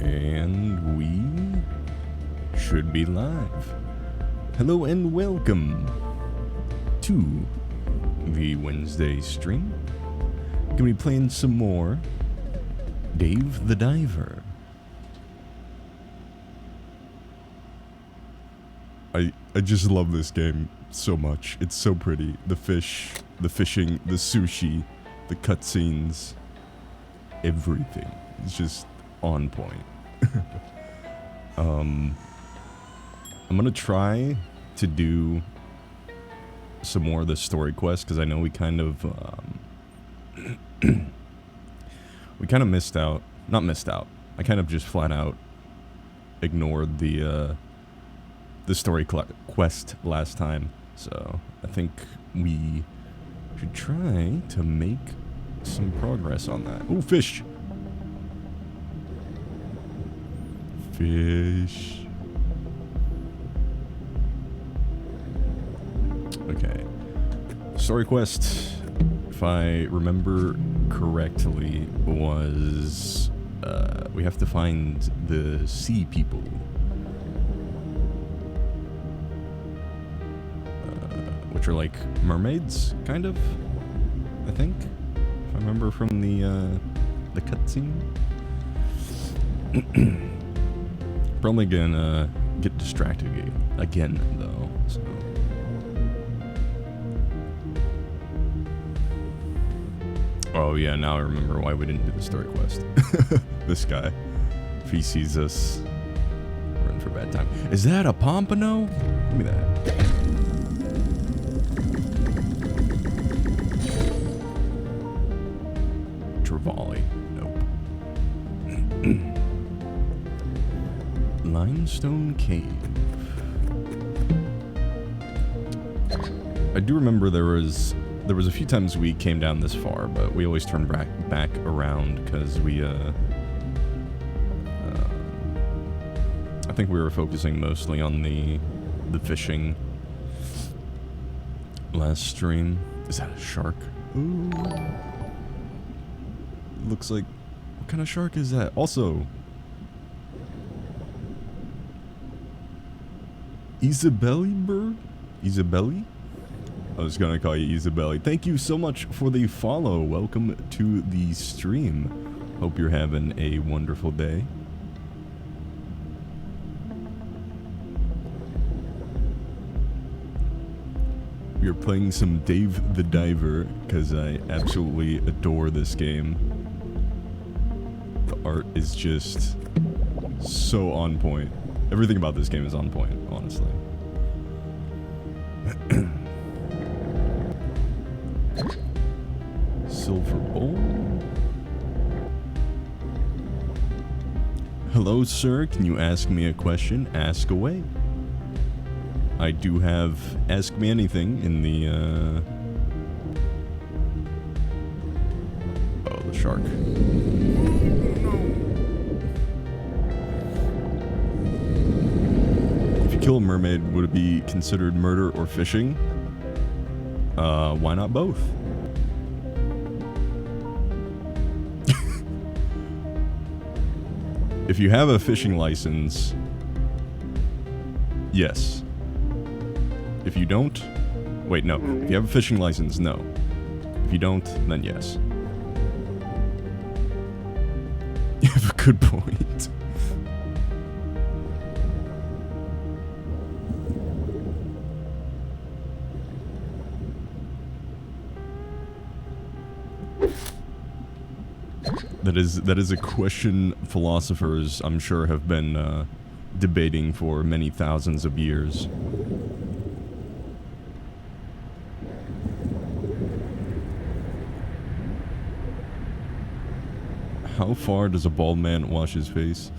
And we should be live. Hello and welcome to the Wednesday stream. Gonna be playing some more Dave the Diver. I just love this game so much. It's so pretty. The fish, the fishing, the sushi, the cutscenes, everything. It's just on point. I'm gonna try to do some more of the story quest because I know we kind of missed out. Not missed out. I kind of just flat out ignored the story quest last time. So I think we should try to make some progress on that. Ooh, fish! Fish. Okay. Story quest, if I remember correctly, was we have to find the sea people. Which are like mermaids, kind of, I think, if I remember from the cutscene. Probably gonna get distracted again, though. So. Oh yeah, now I remember why we didn't do the story quest. This guy, if he sees us, we're in for a bad time. Is that a pompano? Give me that. Volley. Nope. Limestone Cave. I do remember there was a few times we came down this far, but we always turned back around because we I think we were focusing mostly on the fishing last stream. Is that a shark? Ooh. Looks like, what kind of shark is that? Also, Isabelli bird? Isabelli? I was gonna call you Isabelli. Thank you so much for the follow. Welcome to the stream. Hope you're having a wonderful day. We are playing some Dave the Diver because I absolutely adore this game. The art is just so on point. Everything about this game is on point, honestly. Silver bowl. Hello, sir. Can you ask me a question? Ask away. I do have Ask Me Anything in the, oh, the shark. If you kill a mermaid, would it be considered murder or fishing? Why not both? If you have a fishing license, yes. If you don't, wait, no. If you have a fishing license, no. If you don't, then yes. You have a good point. That is a question philosophers, I'm sure, have been debating for many thousands of years. How far does a bald man wash his face?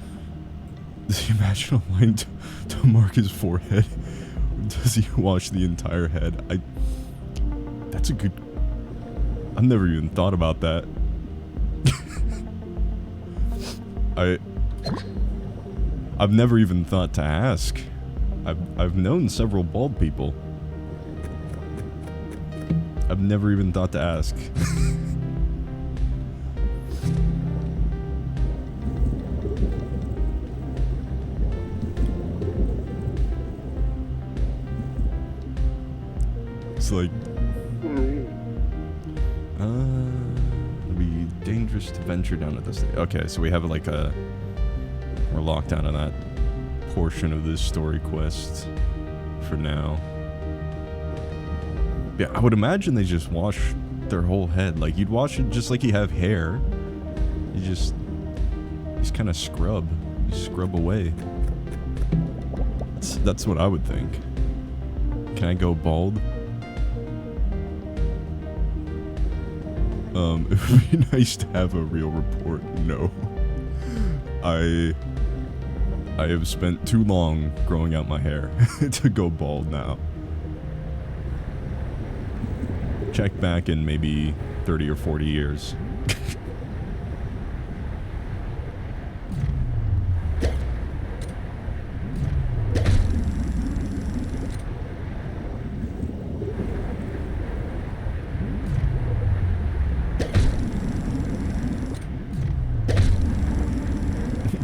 Does he imagine a line to mark his forehead? Does he wash the entire head? That's a good... I've never even thought about that. I've never even thought to ask. I've known several bald people. I've never even thought to ask. It's like... it'd be dangerous to venture down at this stage. Okay, so we have like a... We're locked down on that portion of this story quest for now. Yeah, I would imagine they just wash their whole head. Like, you'd wash it just like you have hair. You just kind of scrub. You scrub away. That's what I would think. Can I go bald? It would be nice to have a real report. No. I have spent too long growing out my hair to go bald now. Check back in maybe 30 or 40 years.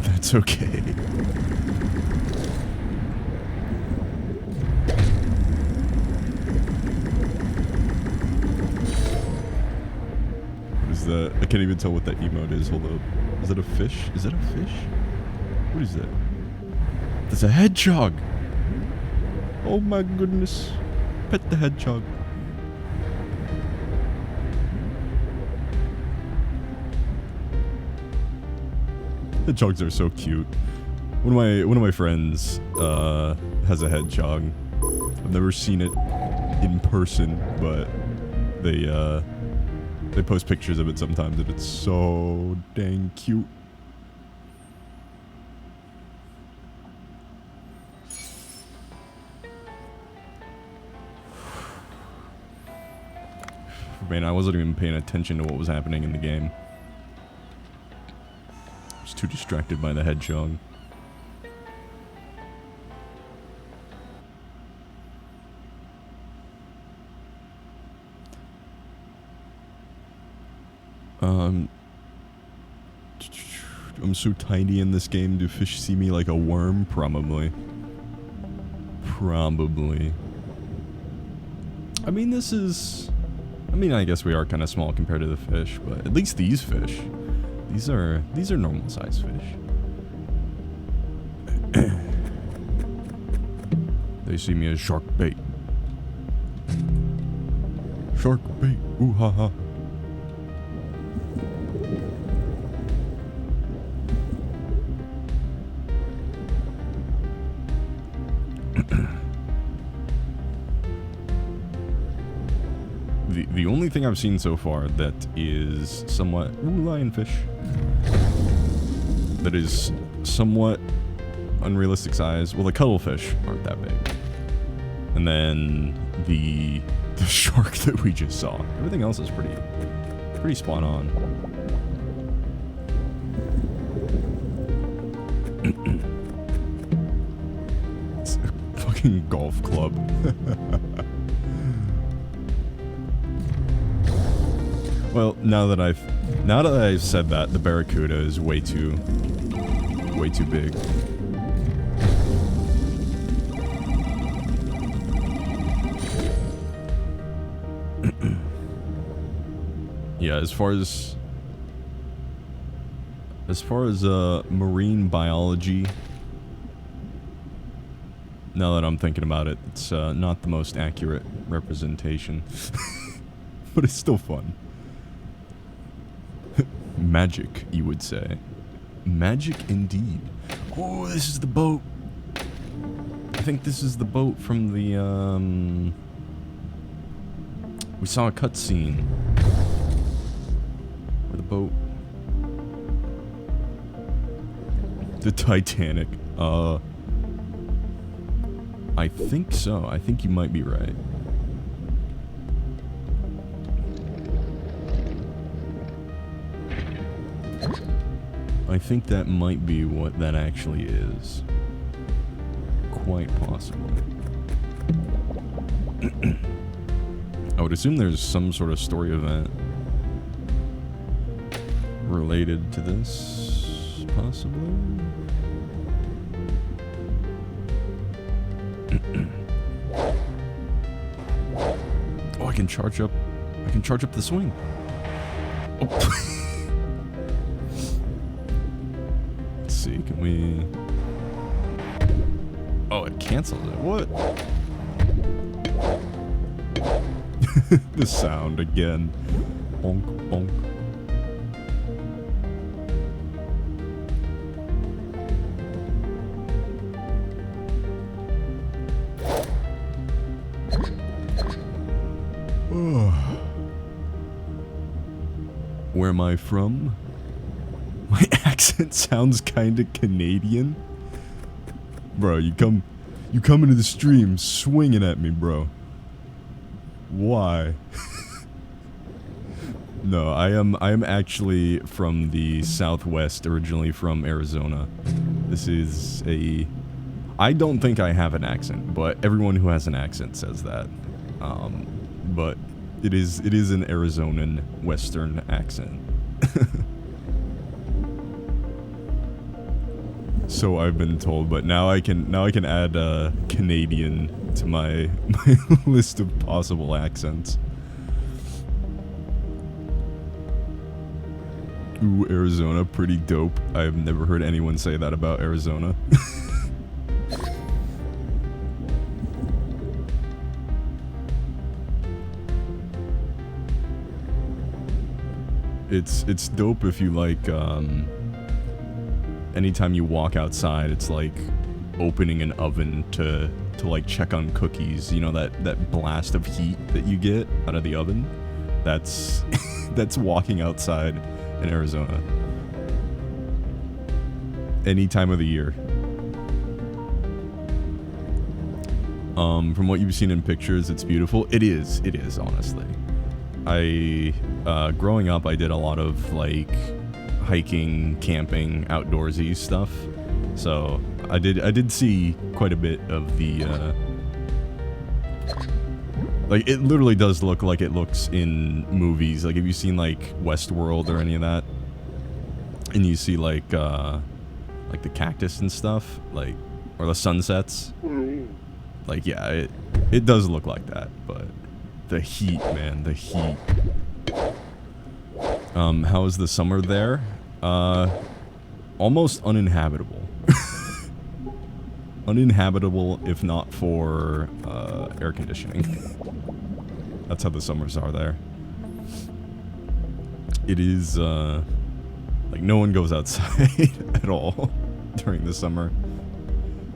That's okay. What is that? I can't even tell what that emote is. Hold up. Is that a fish? Is that a fish? What is that? That's a hedgehog! Oh my goodness. Pet the hedgehog. Hedgehogs are so cute. One of my friends has a hedgehog. I've never seen it in person, but they post pictures of it sometimes, and it's so dang cute. Man, I wasn't even paying attention to what was happening in the game. Too distracted by the hedgehog. I'm so tiny in this game. Do fish see me like a worm? Probably. Probably. I mean, this is... I mean, I guess we are kind of small compared to the fish, but at least these fish... These are normal sized fish. They see me as shark bait. Shark bait. Ooh ha ha. The only thing I've seen so far that is somewhat... Ooh, lionfish. That is somewhat unrealistic size. Well, the cuttlefish aren't that big. And then the shark that we just saw. Everything else is pretty spot on. It's a fucking golf club. Well, now that I've said that, the barracuda is way too big. Yeah, as far as marine biology, now that I'm thinking about it, it's not the most accurate representation, but it's still fun. Magic, you would say. Magic indeed. Oh, this is the boat. I think this is the boat from the, we saw a cutscene. Where the boat... The Titanic. I think so. I think you might be right. I think that might be what that actually is. Quite possible. I would assume there's some sort of story event related to this, possibly? I can charge up the swing. Oh. Let's see, can we... Oh, it canceled it. What? The sound again. Bonk, bonk. Where am I from? My accent sounds kinda Canadian. Bro, you come into the stream swinging at me, bro. Why? No, I am actually from the Southwest, originally from Arizona. This is a... I don't think I have an accent, but everyone who has an accent says that. But it is an Arizonan Western accent. So I've been told, but now I can add Canadian to my list of possible accents. Ooh, Arizona, pretty dope. I've never heard anyone say that about Arizona. It's dope if you like, anytime you walk outside, it's like opening an oven to like check on cookies. You know, that blast of heat that you get out of the oven? That's that's walking outside in Arizona. Any time of the year. From what you've seen in pictures, it's beautiful. It is, honestly. Growing up, I did a lot of, like, hiking, camping, outdoorsy stuff. So, I did see quite a bit of the, like, it literally does look like it looks in movies. Like, have you seen, like, Westworld or any of that? And you see, like the cactus and stuff, like, or the sunsets. Like, yeah, it does look like that, but the heat, man, the heat. How is the summer there? Almost uninhabitable. Uninhabitable if not for air conditioning. That's how the summers are there. It is, like, no one goes outside at all during the summer.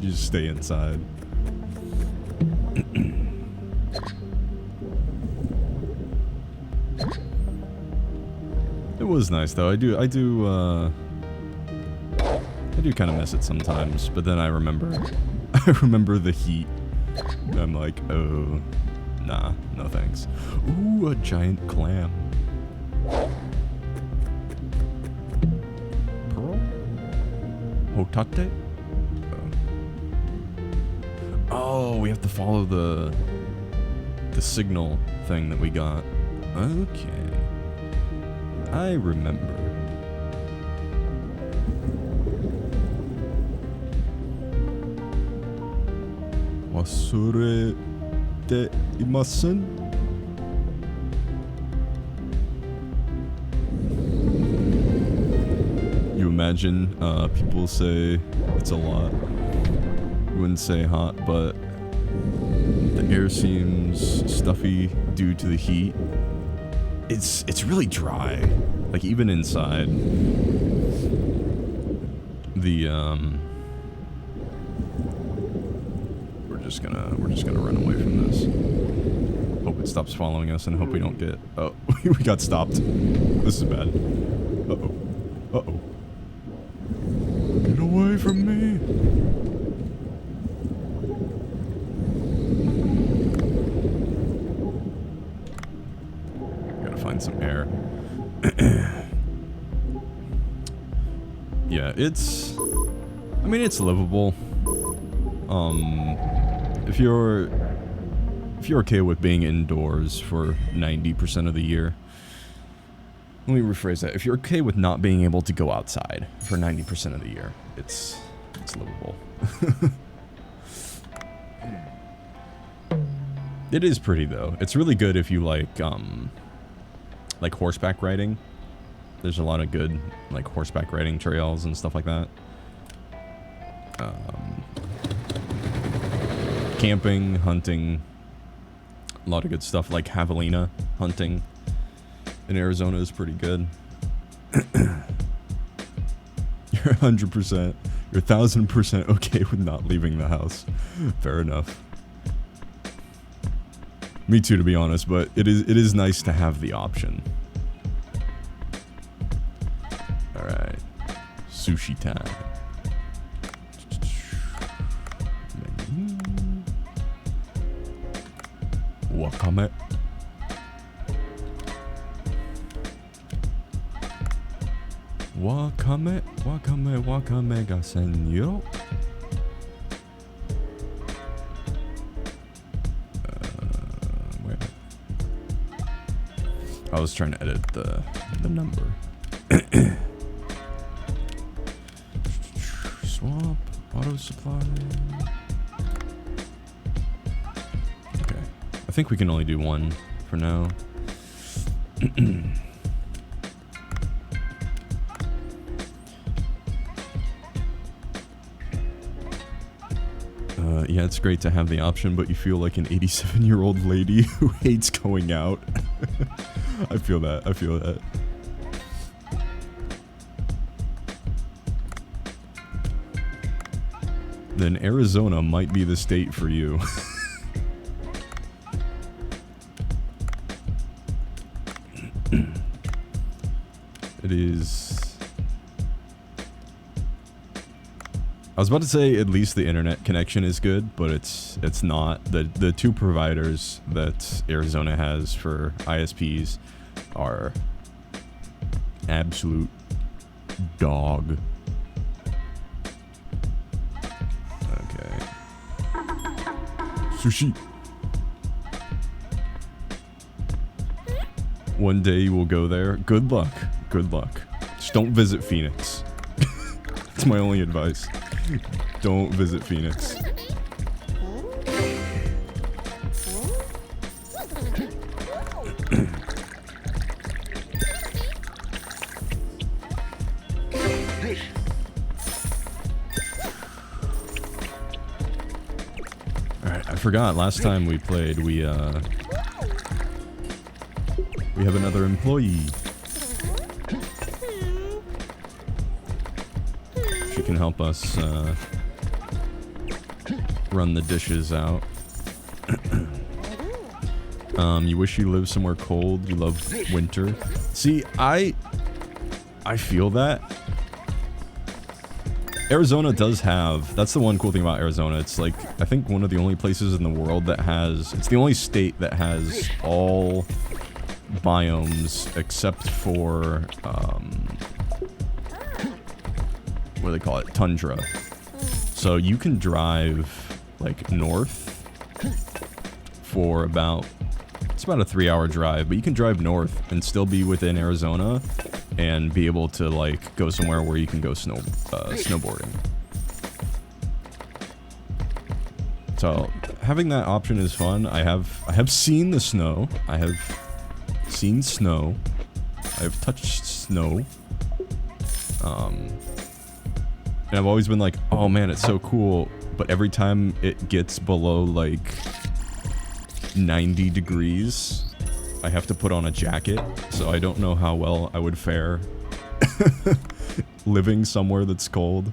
You just stay inside. It was nice though. I do kind of miss it sometimes, but then I remember the heat. And I'm like, oh, nah, no thanks. Ooh, a giant clam. Pearl? Hotate? Oh, we have to follow the signal thing that we got. Okay. I remember. Wasurete imasen? You imagine people say it's a lot. You wouldn't say hot, but the air seems stuffy due to the heat. It's really dry, like even inside. The we're just gonna run away from this. Hope it stops following us and hope we don't get. Oh, we got stopped. This is bad. Uh oh. Get away from me. Find some air. Yeah, it's... I mean, it's livable. If you're okay with being indoors for 90% of the year... Let me rephrase that. If you're okay with not being able to go outside for 90% of the year, it's livable. It is pretty though. It's really good if you like horseback riding. There's a lot of good like horseback riding trails and stuff like that. Camping, hunting, a lot of good stuff like javelina hunting in Arizona is pretty good. You're 100%, you're 1000% okay with not leaving the house. Fair enough. Me too, to be honest, but it is nice to have the option. Alright. Sushi time. Wakame. Wakame, wakame, wakame ga senyo. Wait. I was trying to edit the number. Swap, auto supply. Okay. I think we can only do one for now. Yeah, it's great to have the option, but you feel like an 87-year-old lady who hates going out. I feel that. I feel that. Then Arizona might be the state for you. It is... I was about to say at least the internet connection is good, but it's not. The two providers that Arizona has for ISPs are absolute dog. Okay. Sushi. One day you will go there. Good luck. Good luck. Just don't visit Phoenix. That's my only advice. Don't visit Phoenix. Alright, I forgot, last time we played, we have another employee. She can help us run the dishes out. You wish you lived somewhere cold. You love winter. See, I feel that. Arizona does have... That's the one cool thing about Arizona. It's like, I think one of the only places in the world that has... It's the only state that has all biomes except for... what do they call it? Tundra. So you can drive, like, north for about... It's about a 3-hour drive, but you can drive north and still be within Arizona and be able to, like, go somewhere where you can go snowboarding. So, having that option is fun. I have seen the snow. I have seen snow. I have touched snow. And I've always been like, oh man, it's so cool. But every time it gets below, like, 90 degrees, I have to put on a jacket, so I don't know how well I would fare living somewhere that's cold.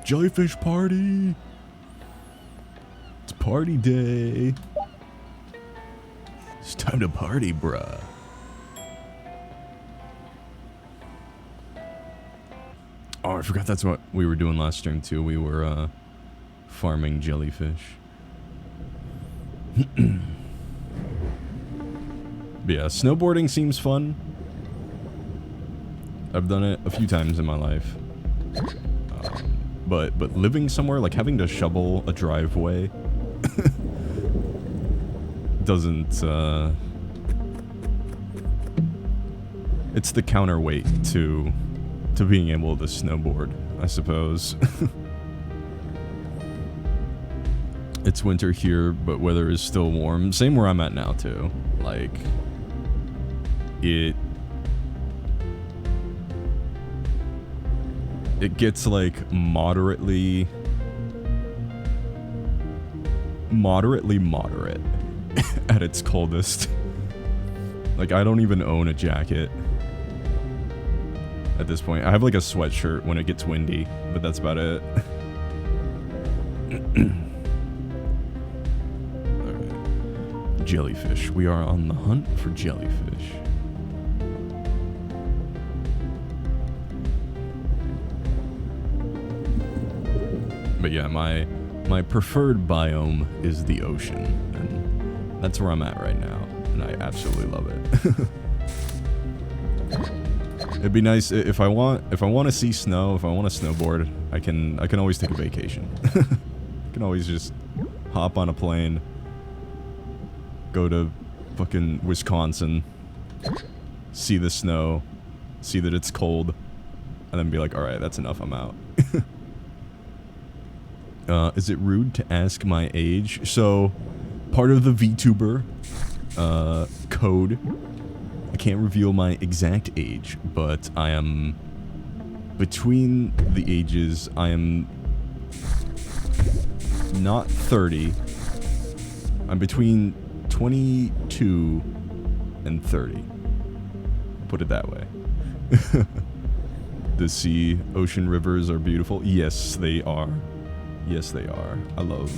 Jellyfish party! It's party day! It's time to party, bruh. Oh, I forgot that's what we were doing last stream too. We were farming jellyfish. But yeah, snowboarding seems fun. I've done it a few times in my life. But living somewhere, like having to shovel a driveway It's the counterweight to being able to snowboard, I suppose. It's winter here, but weather is still warm. Same where I'm at now, too. Like, it gets, like, moderate at its coldest. Like, I don't even own a jacket at this point. I have, like, a sweatshirt when it gets windy, but that's about it. Jellyfish. We are on the hunt for jellyfish. But yeah, my preferred biome is the ocean, and that's where I'm at right now, and I absolutely love it. It'd be nice if I want to see snow, if I want to snowboard, I can always take a vacation. I can always just hop on a plane, go to fucking Wisconsin, see the snow, see that it's cold, and then be like, alright, that's enough, I'm out. Is it rude to ask my age? So, part of the VTuber code, I can't reveal my exact age, but I am between the ages, I am not 30, I'm between 22 and 30. Put it that way. The sea, ocean, rivers are beautiful. Yes, they are. Yes, they are. I love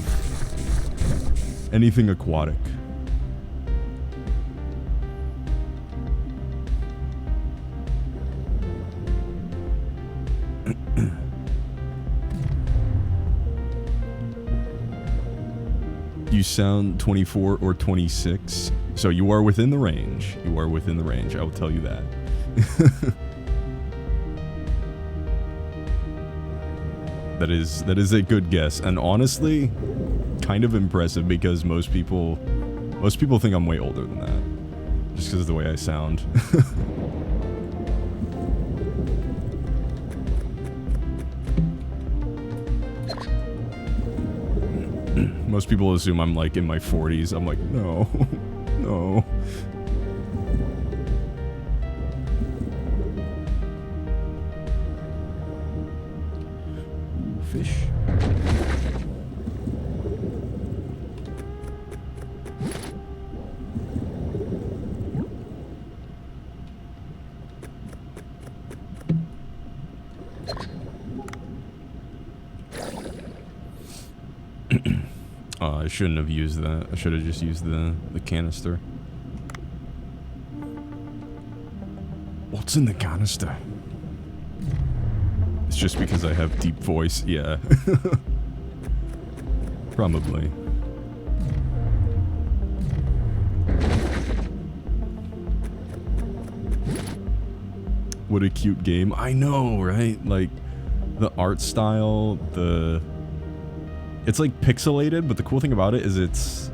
anything aquatic. You sound 24 or 26, so you are within the range. You are within the range, I will tell you that. That is a good guess, and honestly, kind of impressive because most people think I'm way older than that, just because of the way I sound. Most people assume I'm like in my 40s. I'm like, no, no. Ooh, fish. I shouldn't have used that. I should have just used the canister. What's in the canister? It's just because I have deep voice. Yeah. Probably. What a cute game. I know, right? Like, the art style, it's like pixelated, but the cool thing about it is it's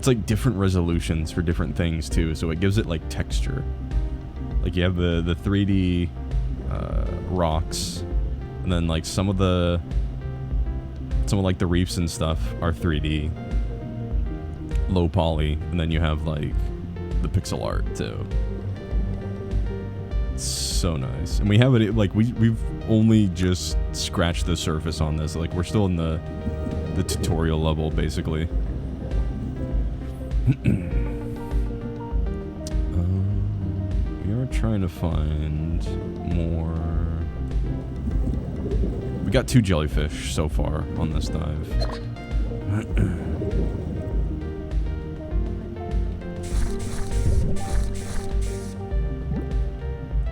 like different resolutions for different things too, so it gives it like texture. Like you have the 3D rocks, and then like some of like the reefs and stuff are 3D, low poly, and then you have like the pixel art too. It's so nice, and we have it like we've only just scratched the surface on this. Like we're still in the tutorial level, basically. We are trying to find more. We got 2 jellyfish so far on this dive.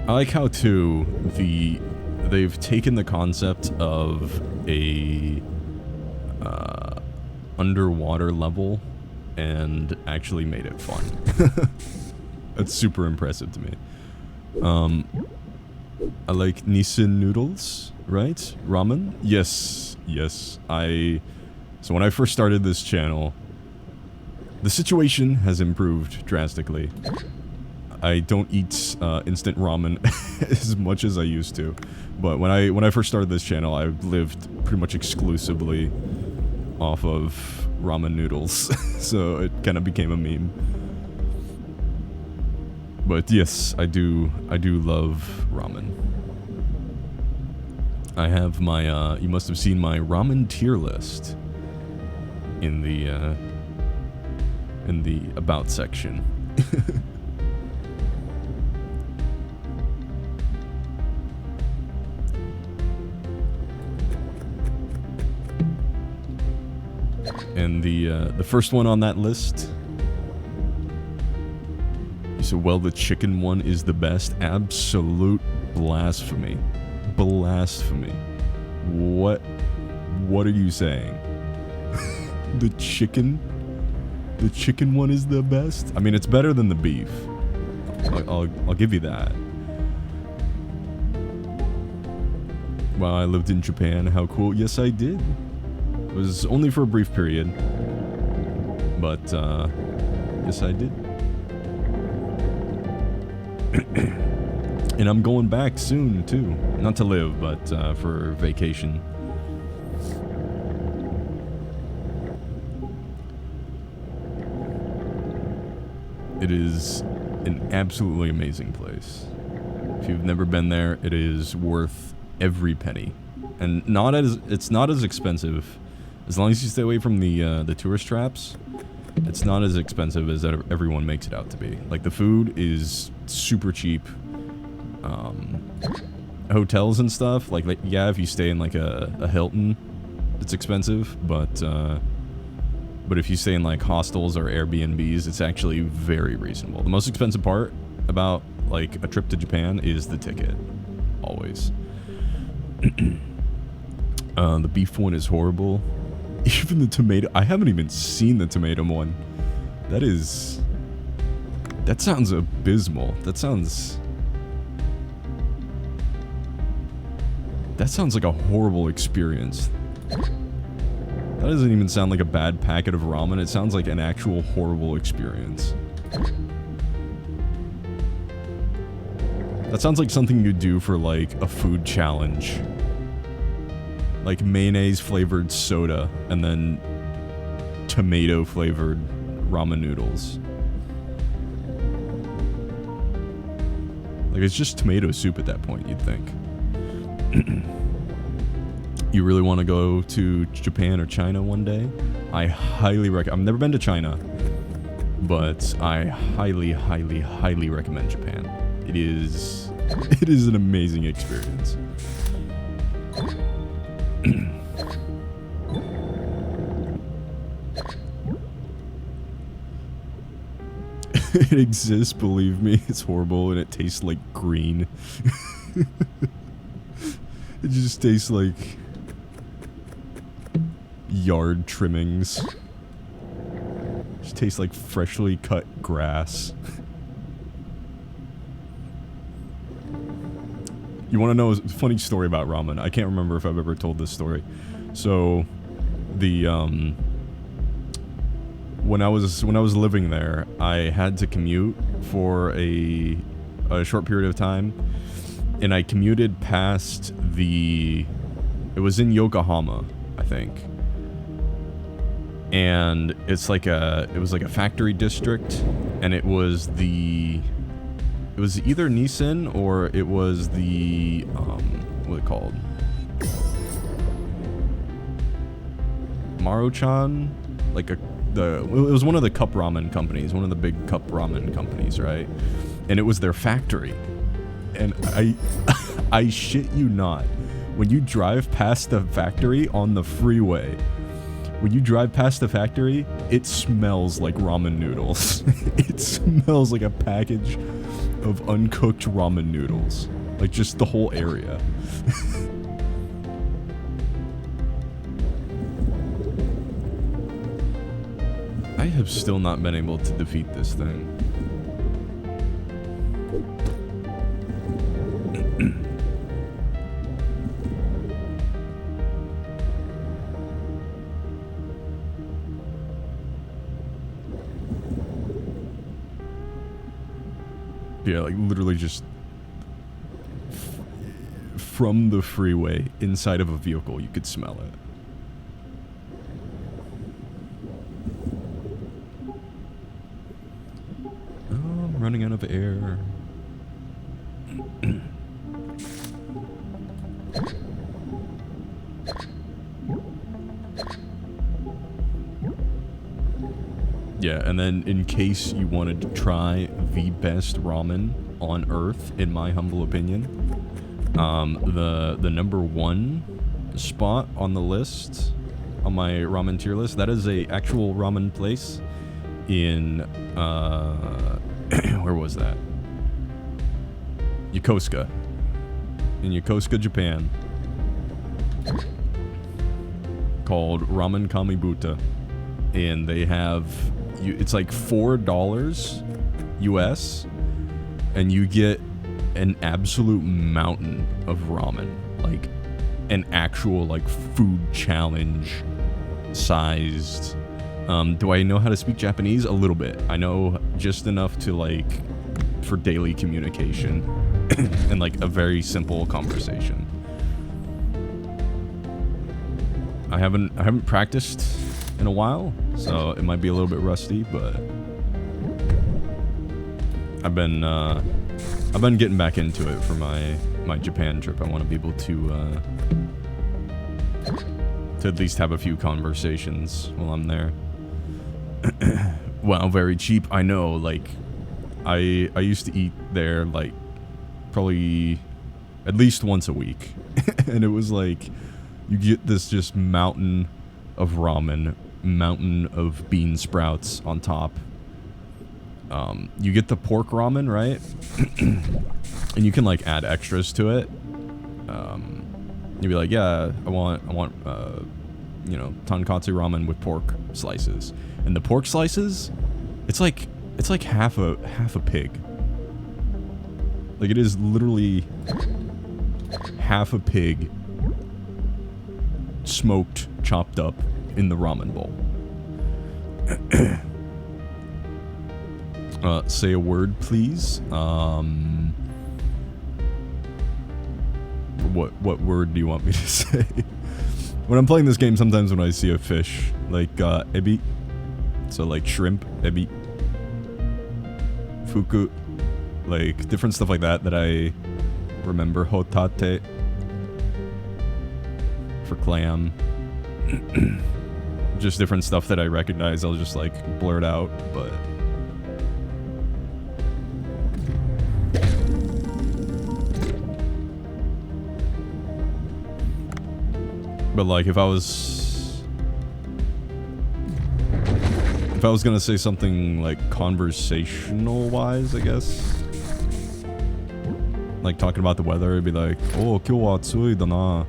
I like how too they've taken the concept of a underwater level and actually made it fun. That's super impressive to me. I like Nissan noodles, right? Ramen? Yes, yes. So when I first started this channel, the situation has improved drastically. I don't eat instant ramen as much as I used to. But when I first started this channel, I lived pretty much exclusively off of ramen noodles. So it kind of became a meme. But yes, I do love ramen. I have my you must have seen my ramen tier list in the about section. And the first one on that list, you said, well, the chicken one is the best. Absolute blasphemy. Blasphemy. What are you saying? The chicken one is the best? I mean, it's better than the beef. I'll give you that. Wow, I lived in Japan. How cool. Yes, I did. It was only for a brief period. But, yes, I did. And I'm going back soon, too. Not to live, but for vacation. It is an absolutely amazing place. If you've never been there, it is worth every penny. And it's not as expensive. As long as you stay away from the tourist traps, it's not as expensive as everyone makes it out to be. Like, the food is super cheap. Hotels and stuff, like yeah, if you stay in like a Hilton, it's expensive, but if you stay in like hostels or Airbnbs, it's actually very reasonable. The most expensive part about like a trip to Japan is the ticket, always. The beef one is horrible. Even the tomato, I haven't even seen the tomato one. That sounds abysmal. That sounds like a horrible experience. That doesn't even sound like a bad packet of ramen. It sounds like an actual horrible experience. That sounds like something you'd do for like a food challenge. Like mayonnaise flavored soda and then tomato flavored ramen noodles. Like, it's just tomato soup at that point, you'd think. You really want to go to Japan or China one day? I highly recommend. I've never been to China, but I highly, highly, highly recommend Japan. It is an amazing experience. It exists, believe me. It's horrible and it tastes like green. It just tastes like yard trimmings. It just tastes like freshly cut grass. You want to know a funny story about ramen? I can't remember if I've ever told this story. So, when I was living there, I had to commute for a short period of time. And I commuted past it was in Yokohama, I think. And it was like a factory district, and it was either Nissan or it was the, what are they called? Maruchan? It was one of the cup ramen companies, one of the big cup ramen companies, right? And it was their factory. And I shit you not, when you drive past the factory on the freeway, it smells like ramen noodles. It smells like a package of uncooked ramen noodles. Like, just the whole area. I have still not been able to defeat this thing. Yeah, like literally just from the freeway inside of a vehicle, you could smell it. Oh, I'm running out of air. Yeah, and then in case you wanted to try the best ramen on Earth, in my humble opinion, the number one spot on the list, on my ramen tier list, that is a actual ramen place in, where was that? Yokosuka. In Yokosuka, Japan. Called Ramen Kamibuta. And they have, it's like $4 US, and you get an absolute mountain of ramen. Like, an actual, like, food challenge sized. Do I know how to speak Japanese? A little bit. I know just enough to, like, for daily communication and, like, a very simple conversation. I haven't practiced in a while, so it might be a little bit rusty, but I've been getting back into it for my Japan trip. I want to be able to at least have a few conversations while I'm there. Wow, very cheap. I know, like, I used to eat there, like, probably at least once a week. And it was like, you get this just mountain of ramen, mountain of bean sprouts on top. You get the pork ramen, right? And you can, like, add extras to it. You'd be like, yeah, I want, you know, tonkatsu ramen with pork slices. And the pork slices, it's like half a pig. Like, it is literally half a pig smoked, chopped up in the ramen bowl. Say a word, please. What word do you want me to say? When I'm playing this game, sometimes when I see a fish, like, ebi, so, like, shrimp, ebi, fuku, like, different stuff like that I remember. Hotate, for clam. Just different stuff that I recognize, I'll just, like, blurt out, but... But, like, if I was gonna say something, like, conversational-wise, I guess, like, talking about the weather, it'd be like, oh, 今日は暑いだな.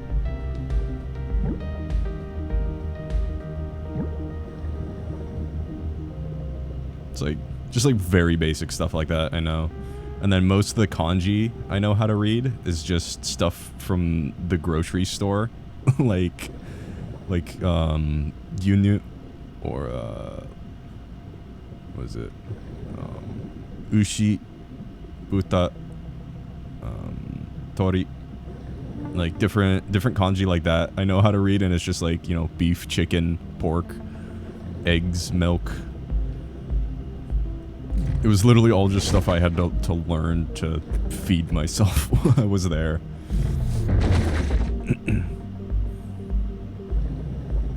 It's like, just like very basic stuff like that, I know. And then most of the kanji I know how to read is just stuff from the grocery store. like, gyunyu, or, what is it? Ushi, buta, tori. Like, different kanji like that I know how to read, and it's just like, you know, beef, chicken, pork, eggs, milk. It was literally all just stuff I had to learn to feed myself while I was there.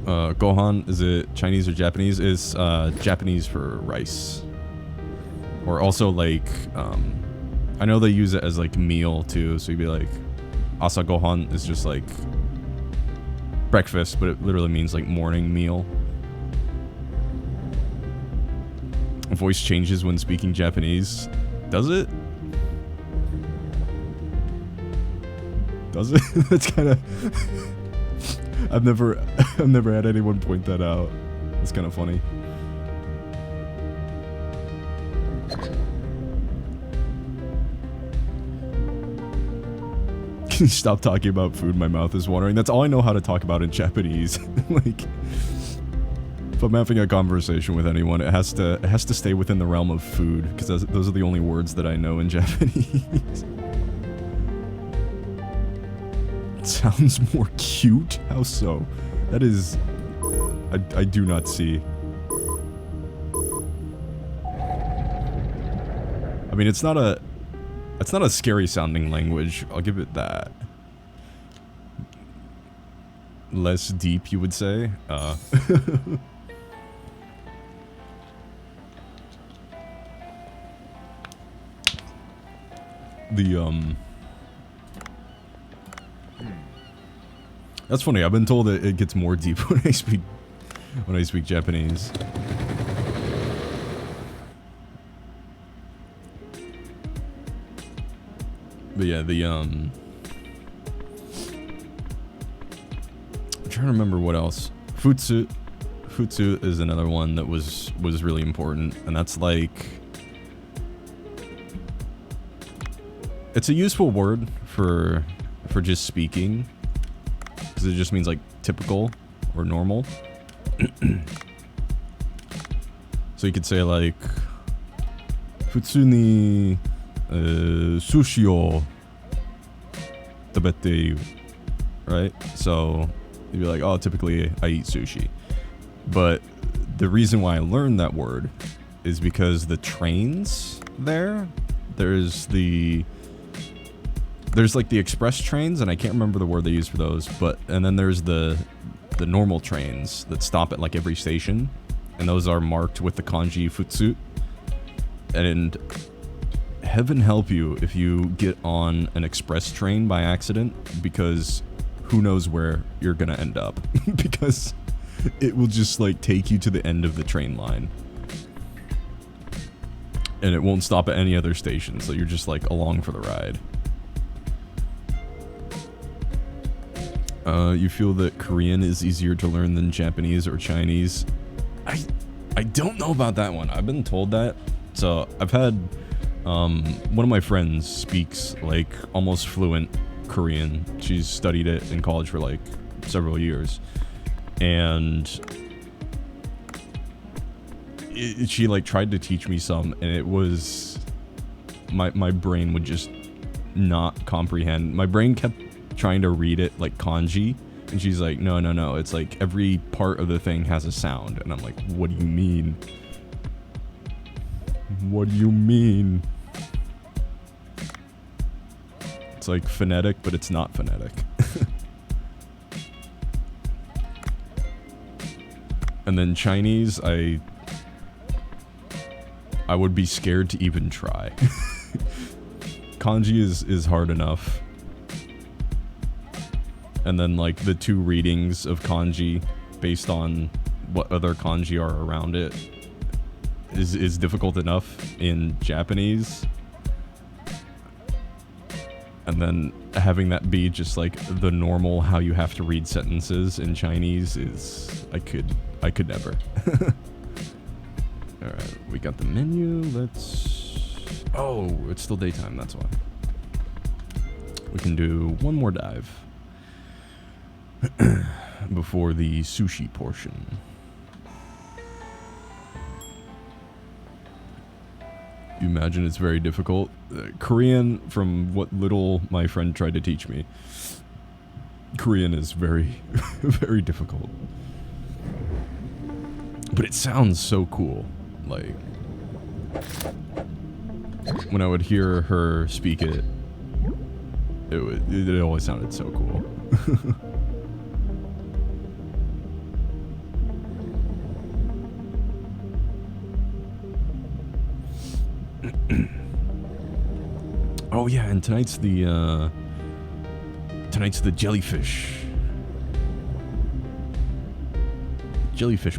Gohan, is it Chinese or Japanese? It's Japanese for rice. Or also, like, I know they use it as, like, meal too, so you'd be like, asa gohan is just like breakfast, but it literally means, like, morning meal. Voice changes when speaking Japanese. Does it? Does it? That's kind of... I've never had anyone point that out. It's kind of funny. Can you stop talking about food? My mouth is watering. That's all I know how to talk about in Japanese. Like, if I'm having a conversation with anyone, it has to stay within the realm of food, because those are the only words that I know in Japanese. It sounds more cute? How so? That is... I do not see. I mean, it's not a scary sounding language, I'll give it that. Less deep, you would say? That's funny, I've been told that it gets more deep when I speak Japanese. But yeah, I'm trying to remember what else. Futsu is another one that was really important, and that's like, it's a useful word for just speaking, because it just means like typical or normal. So you could say like, Futsu ni sushi o tabete, right? So you'd be like, oh, typically I eat sushi. But the reason why I learned that word is because the trains there's like the express trains, and I can't remember the word they use for those, and then there's the normal trains that stop at like every station, and those are marked with the kanji futsu. And heaven help you if you get on an express train by accident, because who knows where you're gonna end up. Because it will just like take you to the end of the train line, and it won't stop at any other station, so you're just like along for the ride. You feel that Korean is easier to learn than Japanese or Chinese? I don't know about that one. I've been told that. So I've had one of my friends speaks like almost fluent Korean. She's studied it in college for like several years, and she like tried to teach me some, and it was my brain would just not comprehend. My brain kept trying to read it like kanji, and she's like, no, it's like every part of the thing has a sound, and I'm like, what do you mean? What do you mean? It's like phonetic, but it's not phonetic. And then Chinese, I would be scared to even try. Kanji is hard enough. And then like the two readings of kanji based on what other kanji are around it is difficult enough in Japanese. And then having that be just like the normal how you have to read sentences in Chinese is, I could never. Alright, we got the menu. Oh, it's still daytime, that's why. We can do one more dive before the sushi portion. You imagine it's very difficult. Korean, from what little my friend tried to teach me, Korean is very, very difficult. But it sounds so cool. Like, when I would hear her speak it, it always sounded so cool. Oh yeah, and tonight's the jellyfish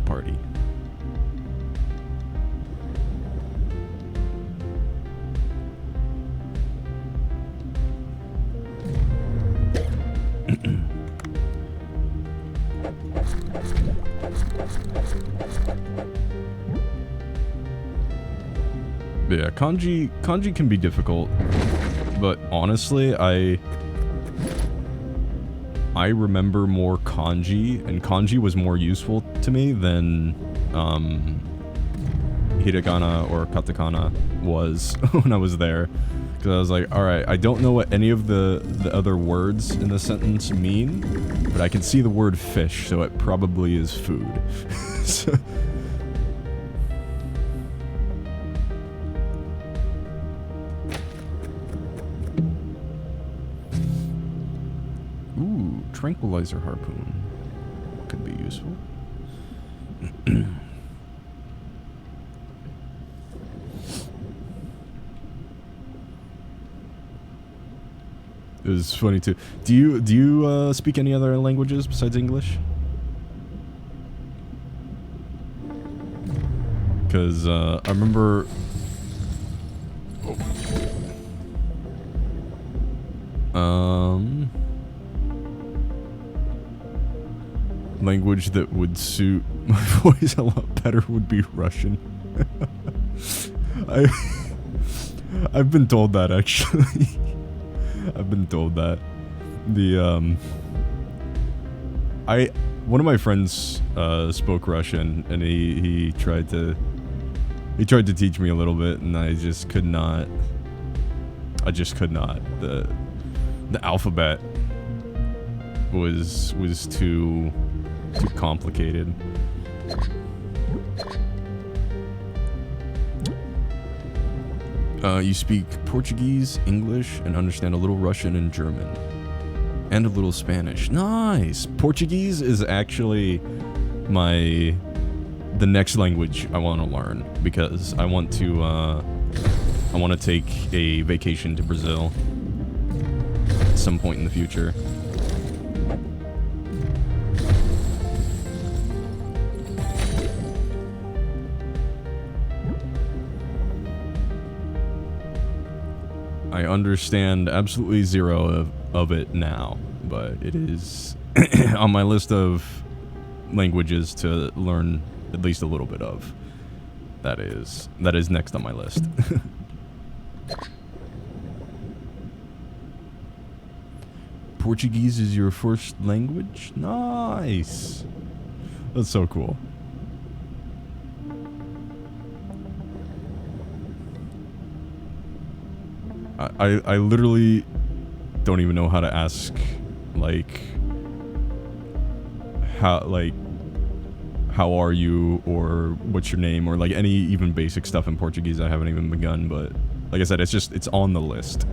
party. Yeah, kanji can be difficult, but honestly, I remember more kanji, and kanji was more useful to me than hiragana or katakana was when I was there. Because I was like, alright, I don't know what any of the other words in the sentence mean, but I can see the word fish, so it probably is food. So, ooh, tranquilizer harpoon. Could be useful. It was funny too. Do you speak any other languages besides English? Because I remember. Language that would suit my voice a lot better would be Russian. I've been told that actually. I've been told that. One of my friends spoke Russian, and he tried to teach me a little bit, and I just could not. The alphabet was too complicated. You speak Portuguese, English, and understand a little Russian and German. And a little Spanish. Nice! Portuguese is actually the next language I want to learn, because I want to take a vacation to Brazil at some point in the future. I understand absolutely zero of it now, but it is on my list of languages to learn at least a little bit of. That is next on my list. Portuguese is your first language? Nice! That's so cool. I literally don't even know how to ask, like, how are you, or what's your name, or like any even basic stuff in Portuguese. I haven't even begun, but like I said, it's on the list.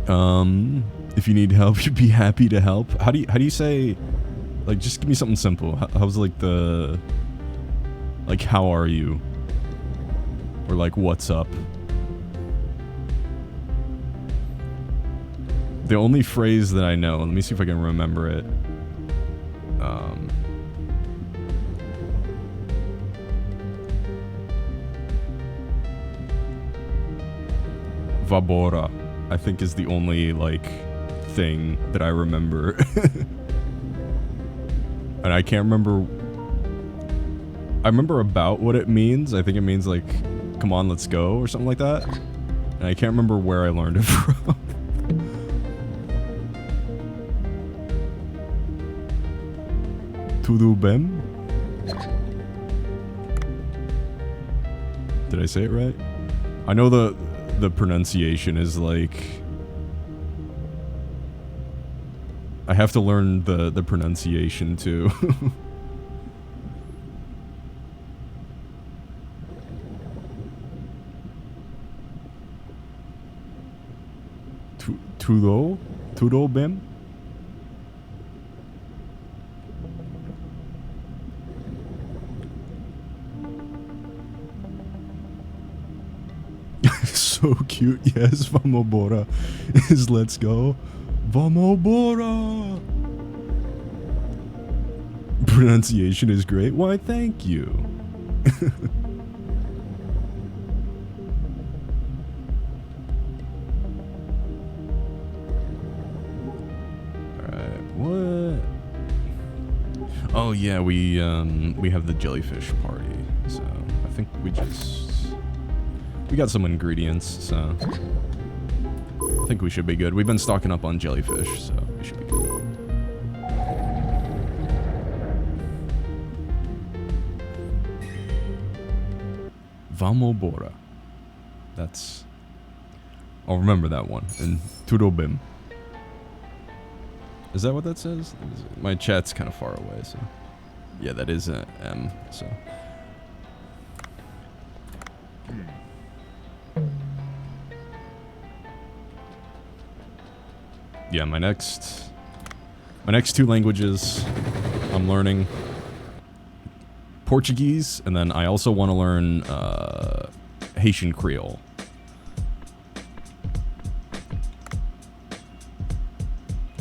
If you need help, you'd be happy to help. How do you say, like, just give me something simple. How's like how are you? Or like, what's up? The only phrase that I know, let me see if I can remember it. Vabora, I think, is the only, like, thing that I remember. And I can't remember. I remember about what it means. I think it means, like, come on, let's go, or something like that. And I can't remember where I learned it from. Tudo bem? Did I say it right? I know the pronunciation is like, I have to learn the pronunciation too. Tudo bem? So cute. Yes, vamobora is let's go. Vamobora. Pronunciation is great. Why, thank you. Alright, what? Oh yeah, we have the jellyfish party, so I think we got some ingredients, so I think we should be good. We've been stocking up on jellyfish, so we should be good. Vamobora. That's... I'll remember that one. And Turobim. Is that what that says? My chat's kind of far away, so... Yeah, that is an M, so... Yeah, my next 2 languages I'm learning Portuguese, and then I also want to learn Haitian Creole.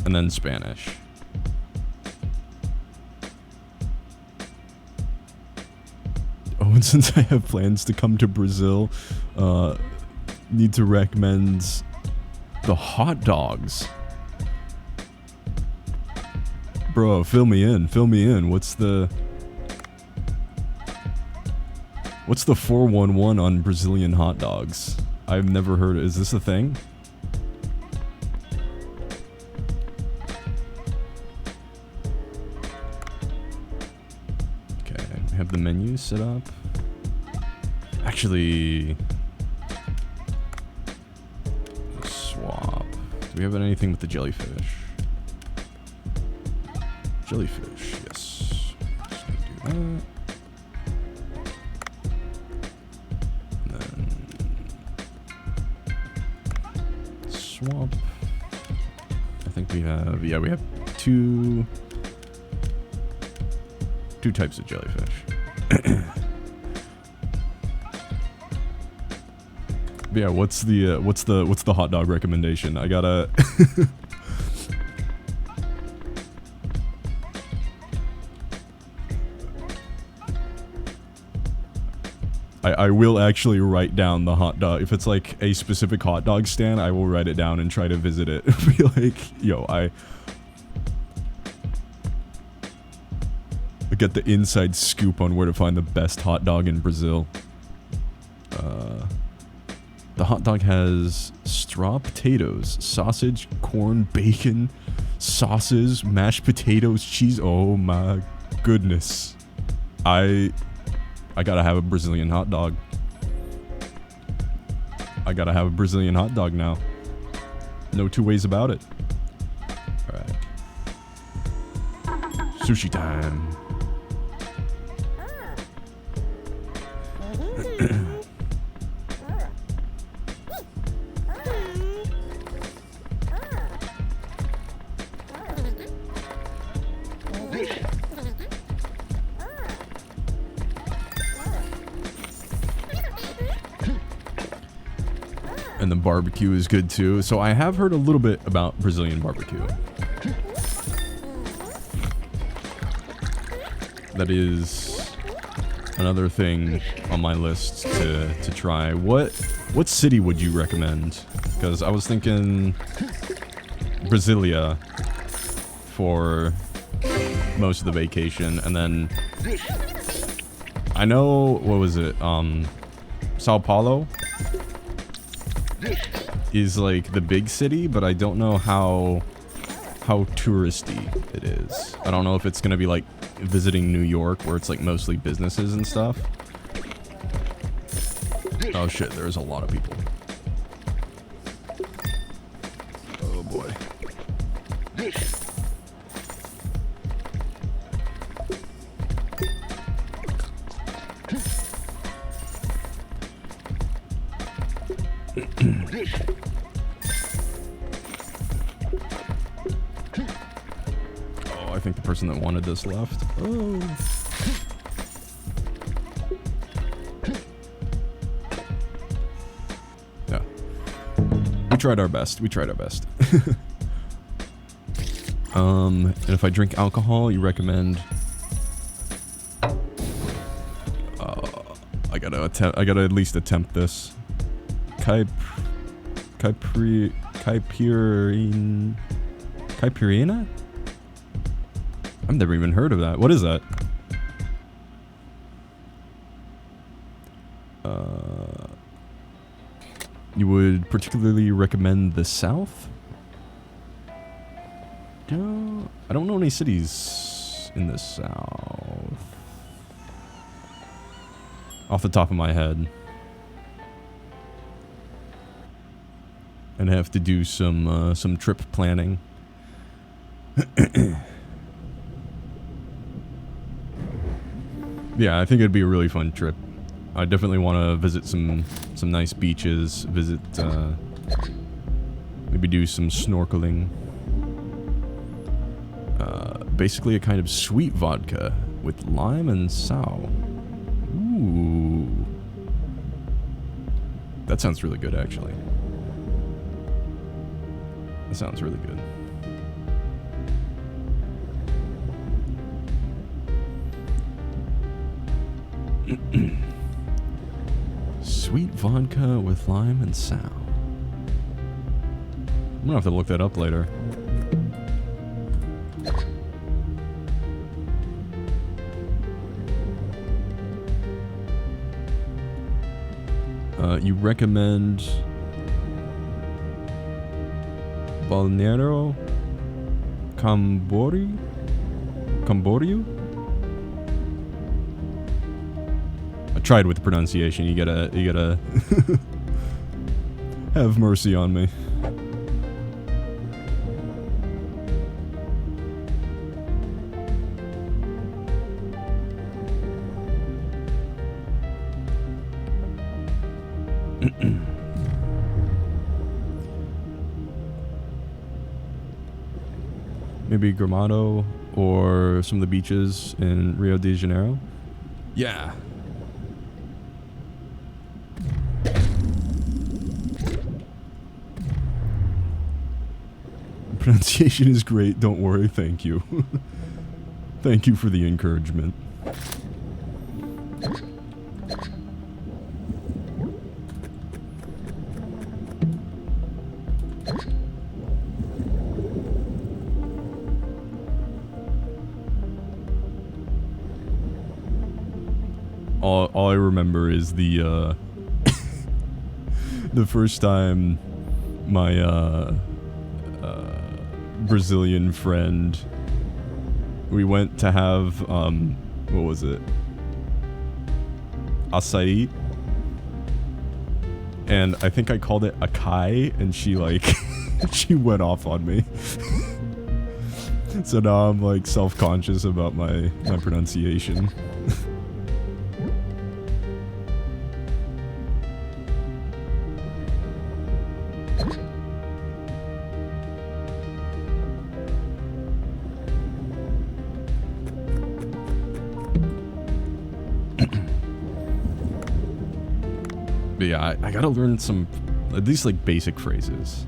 And then Spanish. Oh, and since I have plans to come to Brazil, need to recommend the hot dogs. Bro, fill me in. What's the 411 on Brazilian hot dogs? I've never heard it. Is this a thing? Okay, we have the menu set up. Actually, swap. Do we have anything with the jellyfish? Jellyfish, yes. Just gonna do that. And then swap. I think we have, yeah, we have two types of jellyfish. But yeah, what's the hot dog recommendation? I gotta I will actually write down the hot dog. If it's like a specific hot dog stand, I will write it down and try to visit it. Be like, yo, I get the inside scoop on where to find the best hot dog in Brazil. The hot dog has straw potatoes, sausage, corn, bacon, sauces, mashed potatoes, cheese. Oh my goodness. I gotta have a Brazilian hot dog. I gotta have a Brazilian hot dog now. No two ways about it. Alright. Sushi time. And the barbecue is good too. So I have heard a little bit about Brazilian barbecue. That is another thing on my list to try. What city would you recommend? Because I was thinking Brasilia for most of the vacation, and then I know, what was it? Sao Paulo is like the big city, but I don't know how touristy it is. I don't know if it's gonna be like visiting New York, where it's like mostly businesses and stuff. Oh shit, there's a lot of people. Oh boy. Oh, I think the person that wanted this left. Oh. Yeah. We tried our best. And if I drink alcohol, you recommend... I gotta at least attempt this. Caipirinha? I've never even heard of that. What is that? You would particularly recommend the South? I don't know any cities in the South. Off the top of my head. and have to do some trip planning. Yeah, I think it'd be a really fun trip. I definitely want to visit some nice beaches, visit, maybe do some snorkeling. Basically a kind of sweet vodka with lime and sow. Ooh. That sounds really good, actually. That sounds really good. Sweet vodka with lime and sow. I'm gonna have to look that up later. You recommend Balneario Camboriú? I tried with the pronunciation. You gotta have mercy on me. Maybe Gramado or some of the beaches in Rio de Janeiro. Yeah. Pronunciation is great, don't worry, thank you. Thank you for the encouragement. All I remember is the the first time my Brazilian friend, we went to have what was it, açaí, and I think I called it acai, and she like she went off on me. So now I'm like self-conscious about my pronunciation. But yeah, I gotta learn some, at least like basic phrases.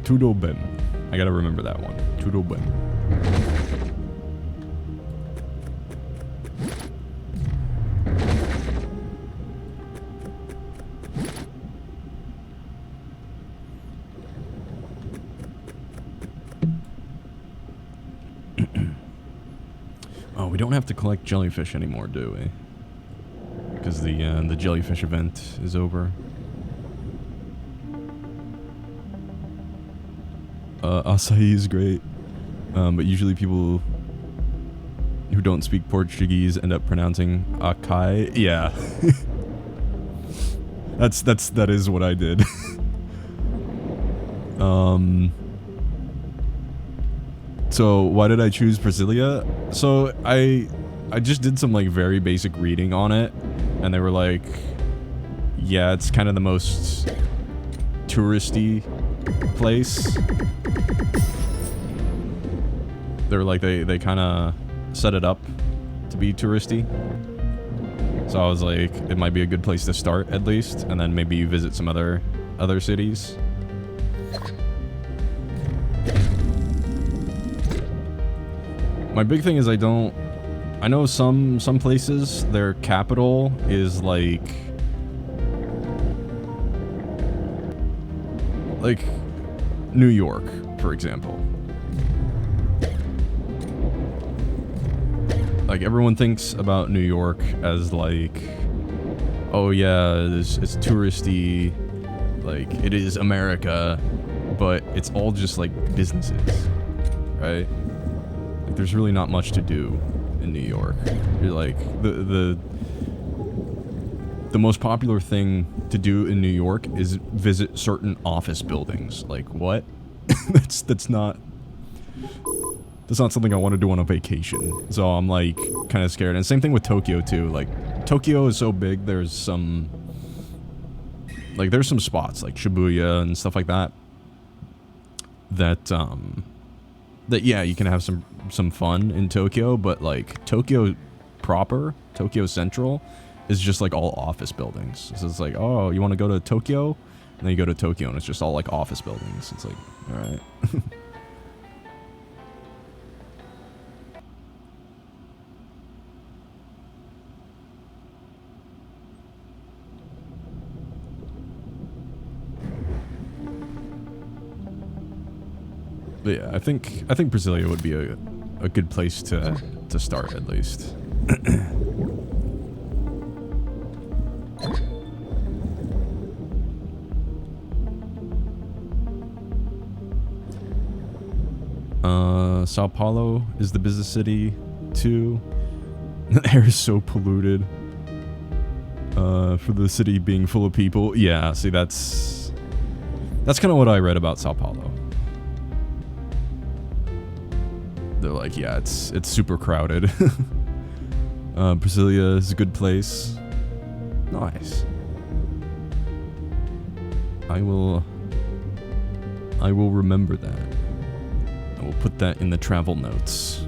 Tudo bem. I gotta remember that one. Tudo bem. Oh, we don't have to collect jellyfish anymore, do we? Because the jellyfish event is over. Açaí is great, but usually people who don't speak Portuguese end up pronouncing acai. Yeah, that is what I did. So why did I choose Brasilia? So I just did some like very basic reading on it, and they were like, yeah, it's kind of the most touristy place. They were like, they kind of set it up to be touristy. So I was like, it might be a good place to start at least, and then maybe visit some other cities. My big thing is I know some places, their capital is like New York, for example. Like everyone thinks about New York as like, oh yeah, it's touristy, like it is America, but it's all just like businesses, right? Like, there's really not much to do in New York. You're like, the most popular thing to do in New York is visit certain office buildings. Like, what? that's not something I want to do on a vacation. So I'm like kind of scared. And same thing with Tokyo too. Like, Tokyo is so big, there's some spots like Shibuya and stuff like that that yeah, you can have some fun in Tokyo, but like Tokyo proper, Tokyo Central is just like all office buildings. So it's like, oh, you want to go to Tokyo? And then you go to Tokyo and it's just all like office buildings. It's like, all right. But yeah, I think Brasilia would be a good place to start at least. Sao Paulo is the business city too. The air is so polluted. For the city being full of people. Yeah, see, that's kind of what I read about Sao Paulo. They're like, yeah, it's super crowded. Brasilia is a good place. Nice. I will remember that. I will put that in the travel notes.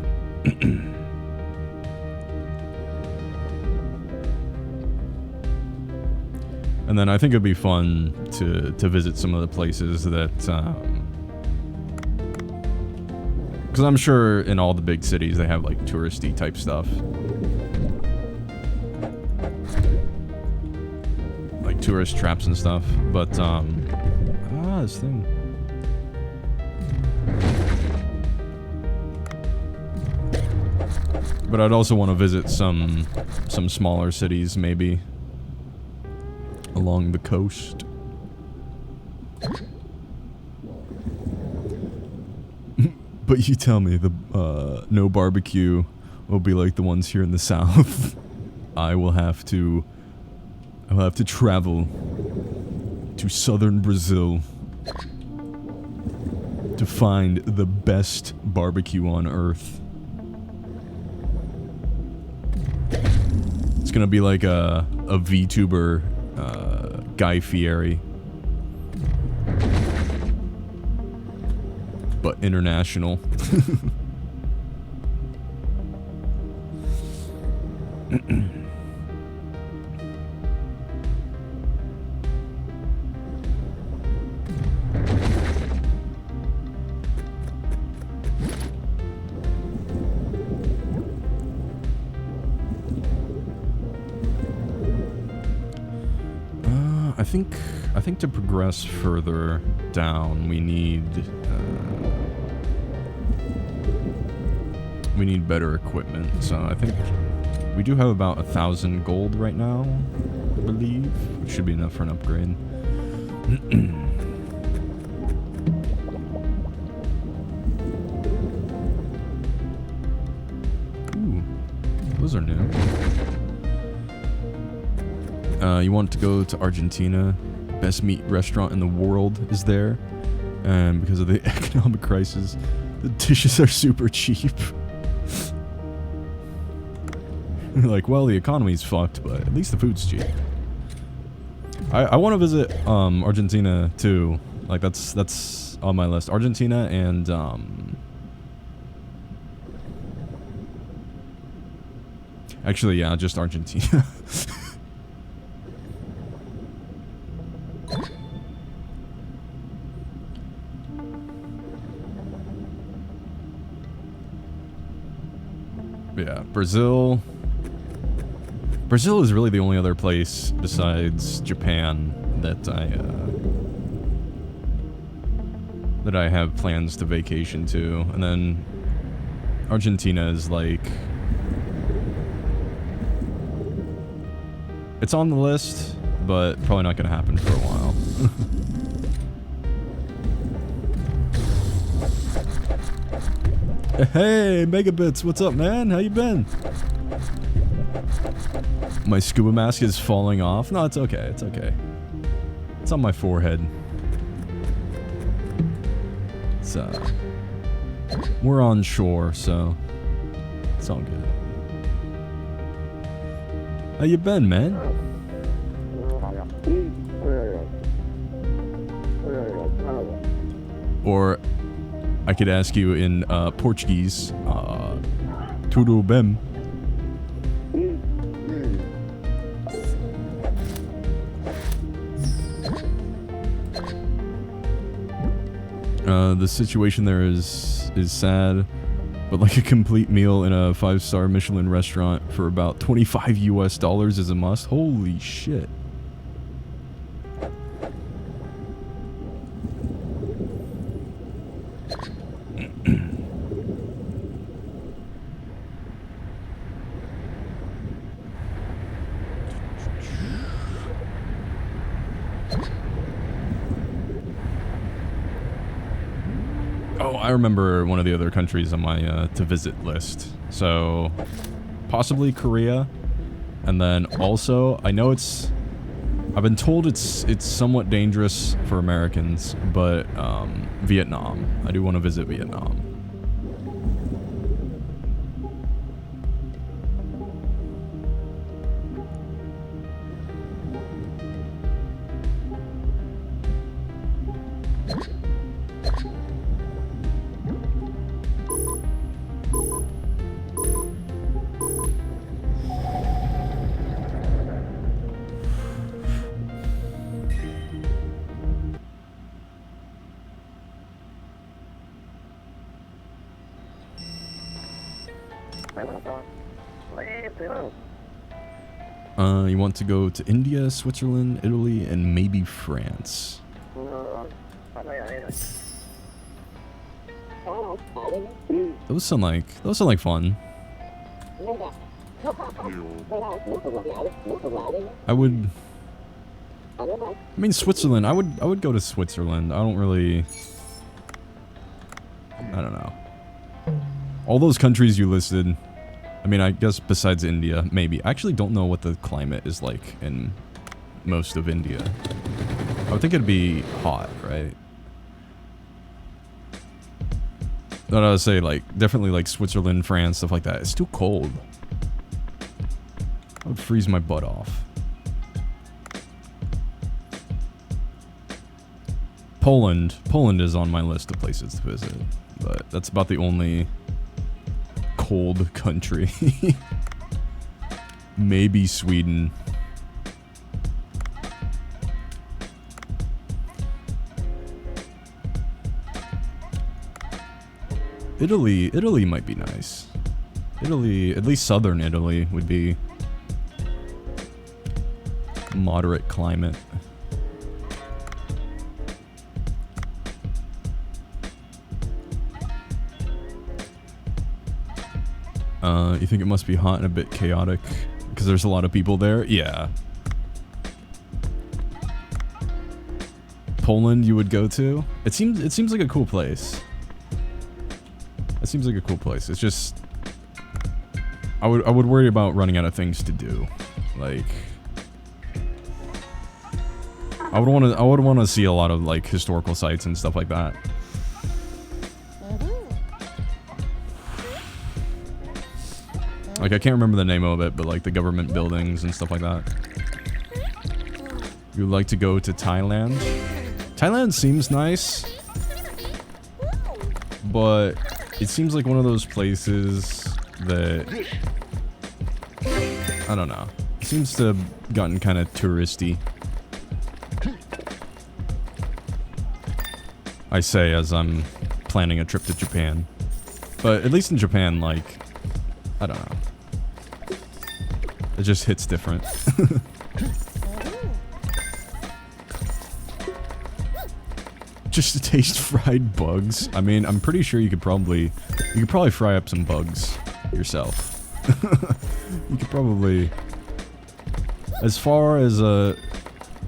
And then I think it'd be fun to visit some of the places that, because I'm sure in all the big cities they have like touristy type stuff. Like tourist traps and stuff. But, this thing. But I'd also want to visit some smaller cities maybe. Along the coast. But you tell me the no barbecue will be like the ones here in the south. I will have to travel to southern Brazil to find the best barbecue on earth. It's gonna be like a VTuber Guy Fieri, but international. I think to progress further down, we need better equipment. So I think we do have about 1,000 gold right now, I believe, which should be enough for an upgrade. Ooh, those are new. You want to go to Argentina? Best meat restaurant in the world is there. And because of the economic crisis, the dishes are super cheap. You're like, well, the economy's fucked, but at least the food's cheap. I want to visit Argentina too. Like that's on my list. Argentina and actually, yeah, just Argentina. Yeah, Brazil. Brazil is really the only other place besides Japan that I have plans to vacation to, and then Argentina is like, it's on the list, but probably not gonna happen for a while. Hey, Megabits, what's up, man? How you been? My scuba mask is falling off. No, it's okay. It's okay. It's on my forehead. It's, we're on shore, so it's all good. How you been, man? Or I could ask you in Portuguese, tudo bem? The situation there is sad, but like a complete meal in a 5-star Michelin restaurant for about $25 US is a must. Holy shit. I remember one of the other countries on my to visit list. So, possibly Korea, and then also I know I've been told it's somewhat dangerous for Americans, but Vietnam. I do want to visit Vietnam. You want to go to India, Switzerland, Italy, and maybe France. Those sound like fun. I mean Switzerland. I would go to Switzerland. I don't know. All those countries you listed. I mean, I guess besides India, maybe. I actually don't know what the climate is like in most of India. I would think it'd be hot, right? But I would say, like, definitely like Switzerland, France, stuff like that. It's too cold. I would freeze my butt off. Poland. Poland is on my list of places to visit. But that's about the only cold country. Maybe Sweden. Italy might be nice. Italy, at least southern Italy, would be moderate climate. You think it must be hot and a bit chaotic because there's a lot of people there? Yeah. Poland you would go to? It seems like a cool place. It seems like a cool place. It's just I would worry about running out of things to do. Like I would want to see a lot of like historical sites and stuff like that. Like, I can't remember the name of it, but, like, the government buildings and stuff like that. You would like to go to Thailand? Thailand seems nice. But it seems like one of those places that... I don't know. It seems to have gotten kind of touristy. I say as I'm planning a trip to Japan. But at least in Japan, like... I don't know. It just hits different. Just to taste fried bugs. I mean, I'm pretty sure you could probably fry up some bugs yourself. You could probably, as far as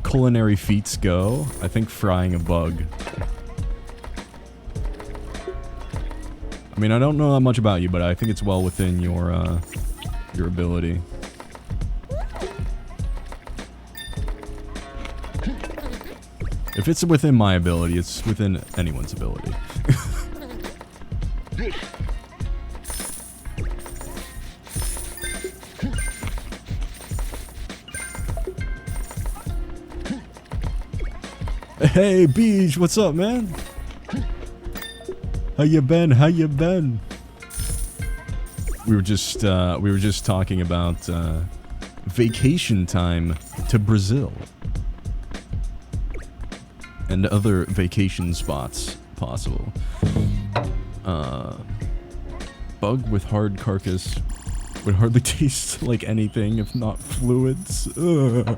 culinary feats go, I think frying a bug. I mean, I don't know that much about you, but I think it's well within your ability. If it's within my ability, it's within anyone's ability. Hey, Beach, what's up, man? How you been? How you been? We were just talking about vacation time to Brazil and other vacation spots possible. Bug with hard carcass would hardly taste like anything if not fluids. Ugh.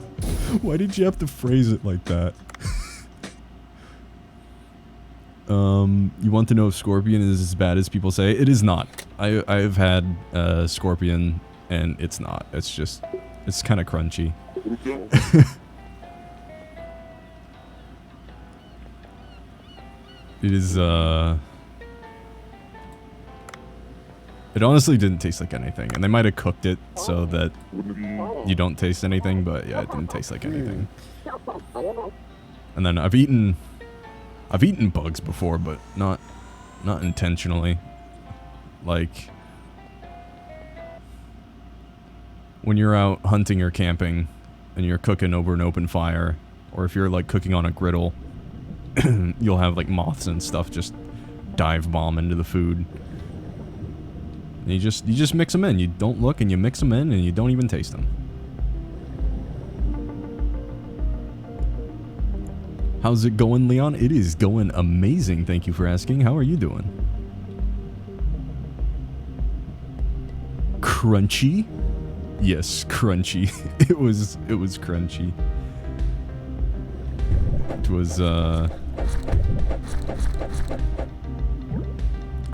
Why did you have to phrase it like that? You want to know if scorpion is as bad as people say? It is not. I've had scorpion and it's not. It's just, it's kind of crunchy. It is, it honestly didn't taste like anything, and they might have cooked it so that you don't taste anything, but yeah, it didn't taste like anything. And then I've eaten bugs before, but not intentionally. Like, when you're out hunting or camping and you're cooking over an open fire, or if you're like cooking on a griddle, you'll have like moths and stuff just dive bomb into the food. And you just mix them in. You don't look and you mix them in and you don't even taste them. How's it going, Leon? It is going amazing. Thank you for asking. How are you doing? Crunchy? Yes, crunchy. It was crunchy. It was I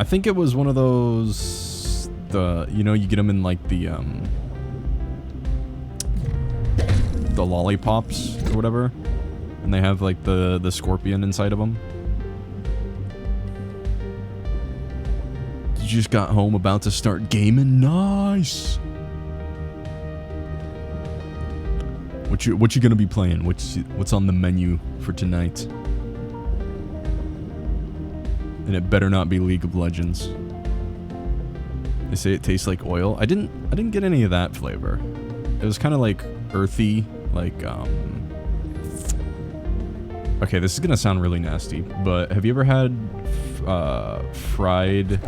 think it was one of those, you know, you get them in like the lollipops or whatever. And they have like the scorpion inside of them. You just got home, about to start gaming. Nice. What you gonna be playing? What's on the menu for tonight? And it better not be League of Legends. They say it tastes like oil. I didn't get any of that flavor. It was kind of like earthy, like okay, this is gonna sound really nasty, but have you ever had fried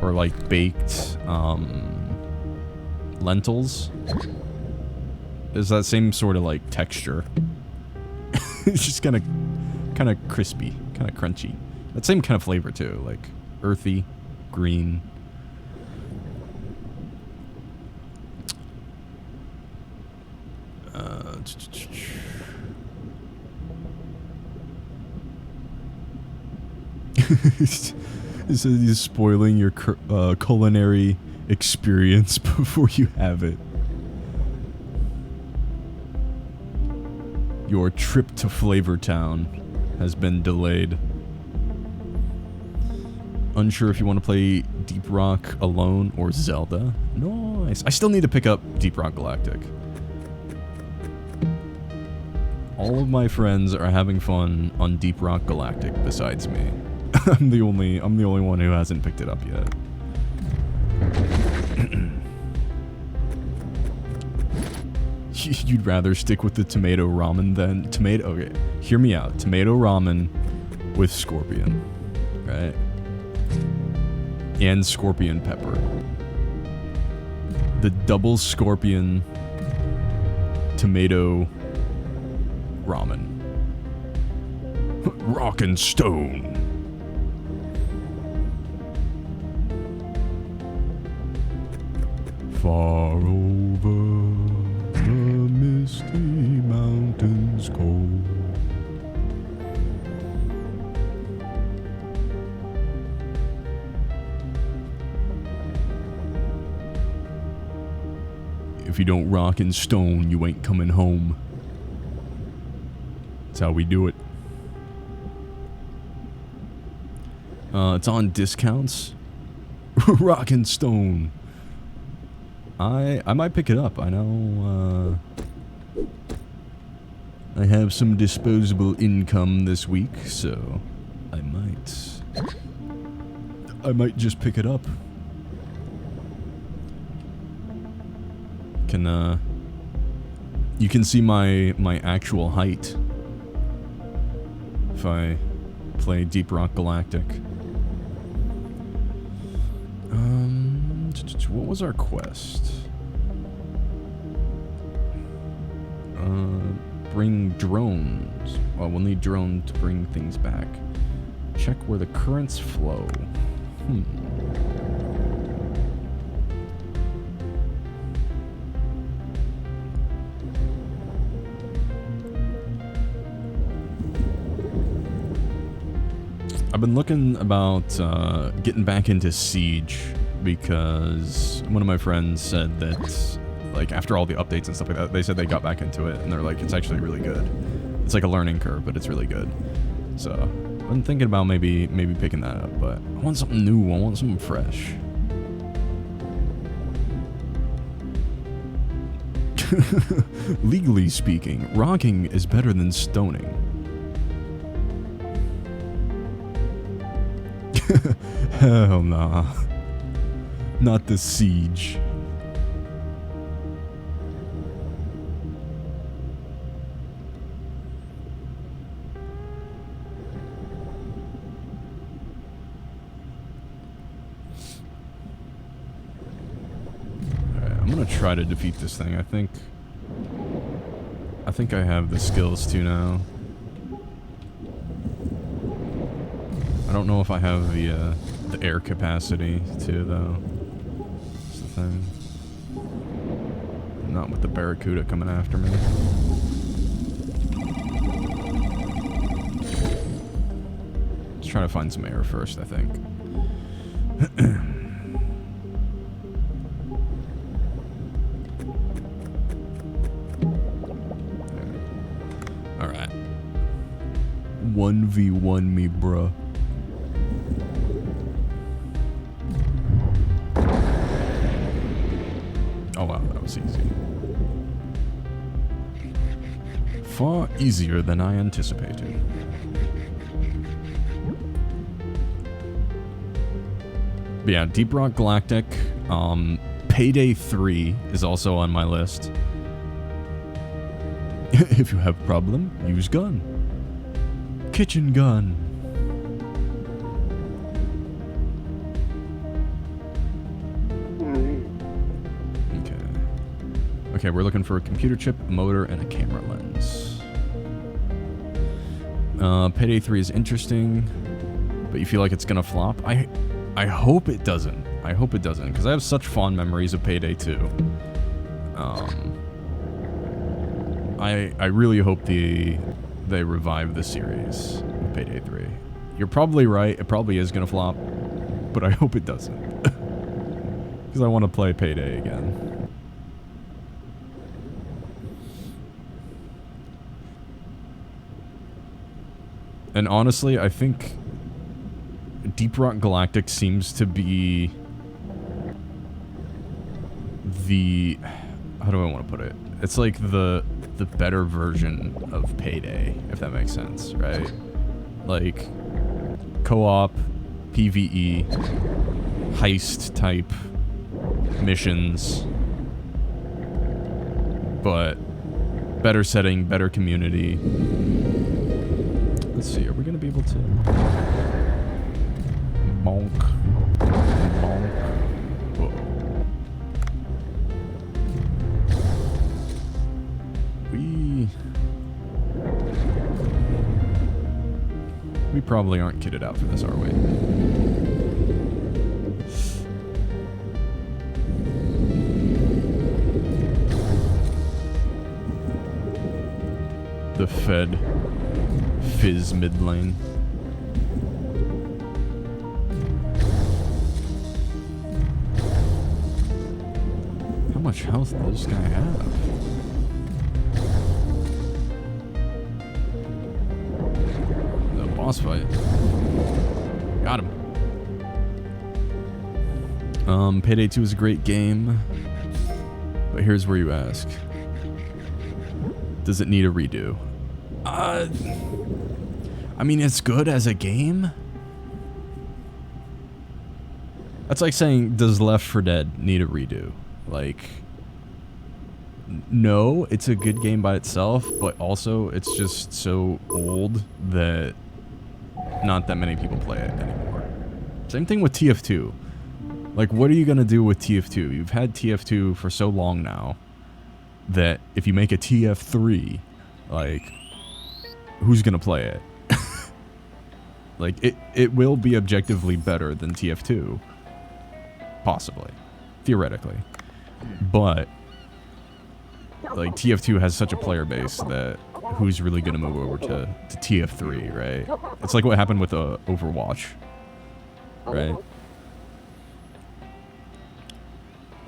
or like baked lentils? It's that same sort of like texture. It's just kind of crispy, kind of crunchy. That same kind of flavor too, like earthy, green. It says you're spoiling your culinary experience before you have it. Your trip to Flavortown has been delayed. Unsure if you want to play Deep Rock alone or Zelda. Nice. I still need to pick up Deep Rock Galactic. All of my friends are having fun on Deep Rock Galactic besides me. I'm the only one who hasn't picked it up yet. You'd rather stick with the tomato ramen than tomato. Okay, hear me out. Tomato ramen with scorpion, right? And scorpion pepper. The double scorpion tomato ramen. Rock and stone. Far over the misty mountains cold. If you don't rock and stone, you ain't coming home. That's how we do it. It's on discounts. Rock and Stone. I might pick it up. I know I have some disposable income this week, so I might just pick it up. You can see my actual height if I play Deep Rock Galactic. What was our quest? Bring drones. Well, we'll need drone to bring things back. Check where the currents flow. I've been looking about getting back into Siege because one of my friends said that, like, after all the updates and stuff like that, they said they got back into it and they're like, it's actually really good. It's like a learning curve, but it's really good. So I've been thinking about maybe picking that up, but I want something new. I want something fresh. Legally speaking, rocking is better than stoning. Hell nah. Not the Siege. Alright, I'm gonna try to defeat this thing. I think I have the skills to now. I don't know if I have the air capacity to, though. That's the thing. Not with the Barracuda coming after me. Let's try to find some air first, I think. Alright. 1v1 me, bruh. Oh wow, that was easy. Far easier than I anticipated. But yeah, Deep Rock Galactic, Payday 3 is also on my list. If you have problem, use gun. Kitchen gun. Okay, we're looking for a computer chip, motor, and a camera lens. Payday 3 is interesting, but you feel like it's gonna flop? I hope it doesn't. I hope it doesn't, because I have such fond memories of Payday 2. I really hope they revive the series with Payday 3. You're probably right, it probably is gonna flop, but I hope it doesn't. Because I want to play Payday again. And honestly, I think Deep Rock Galactic seems to be the... how do I want to put it? It's like the better version of Payday, if that makes sense, right? Like, co-op, PvE, heist-type missions, but better setting, better community. Let's see, are we gonna be able to... bonk. Bonk. Whoa. We probably aren't kitted out for this, are we? The Fed. Fizz mid lane. How much health does this guy have? The boss fight. Got him. Payday 2 is a great game, but here's where you ask. Does it need a redo? I mean, it's good as a game. That's like saying, does Left 4 Dead need a redo? Like, no, it's a good game by itself, but also it's just so old that not that many people play it anymore. Same thing with TF2. Like, what are you gonna do with TF2? You've had TF2 for so long now that if you make a TF3, like, who's gonna play it? Like, it will be objectively better than TF2. Possibly. Theoretically. But, like, TF2 has such a player base that who's really gonna move over to TF3, right? It's like what happened with Overwatch. Right?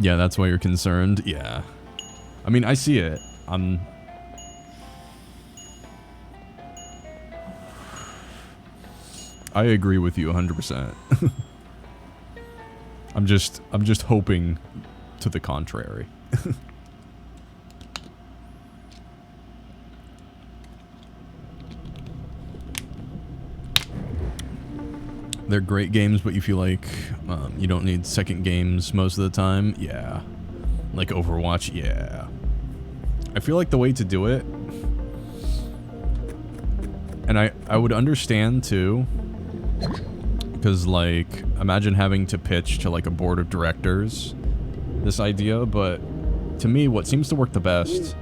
Yeah, that's why you're concerned? Yeah. I mean, I see it. I agree with you 100%. I'm just hoping to the contrary. They're great games, but you feel like you don't need second games most of the time. Yeah. Like Overwatch, yeah. I feel like the way to do it, and I would understand too, because like, imagine having to pitch to like a board of directors this idea, but to me, what seems to work the best,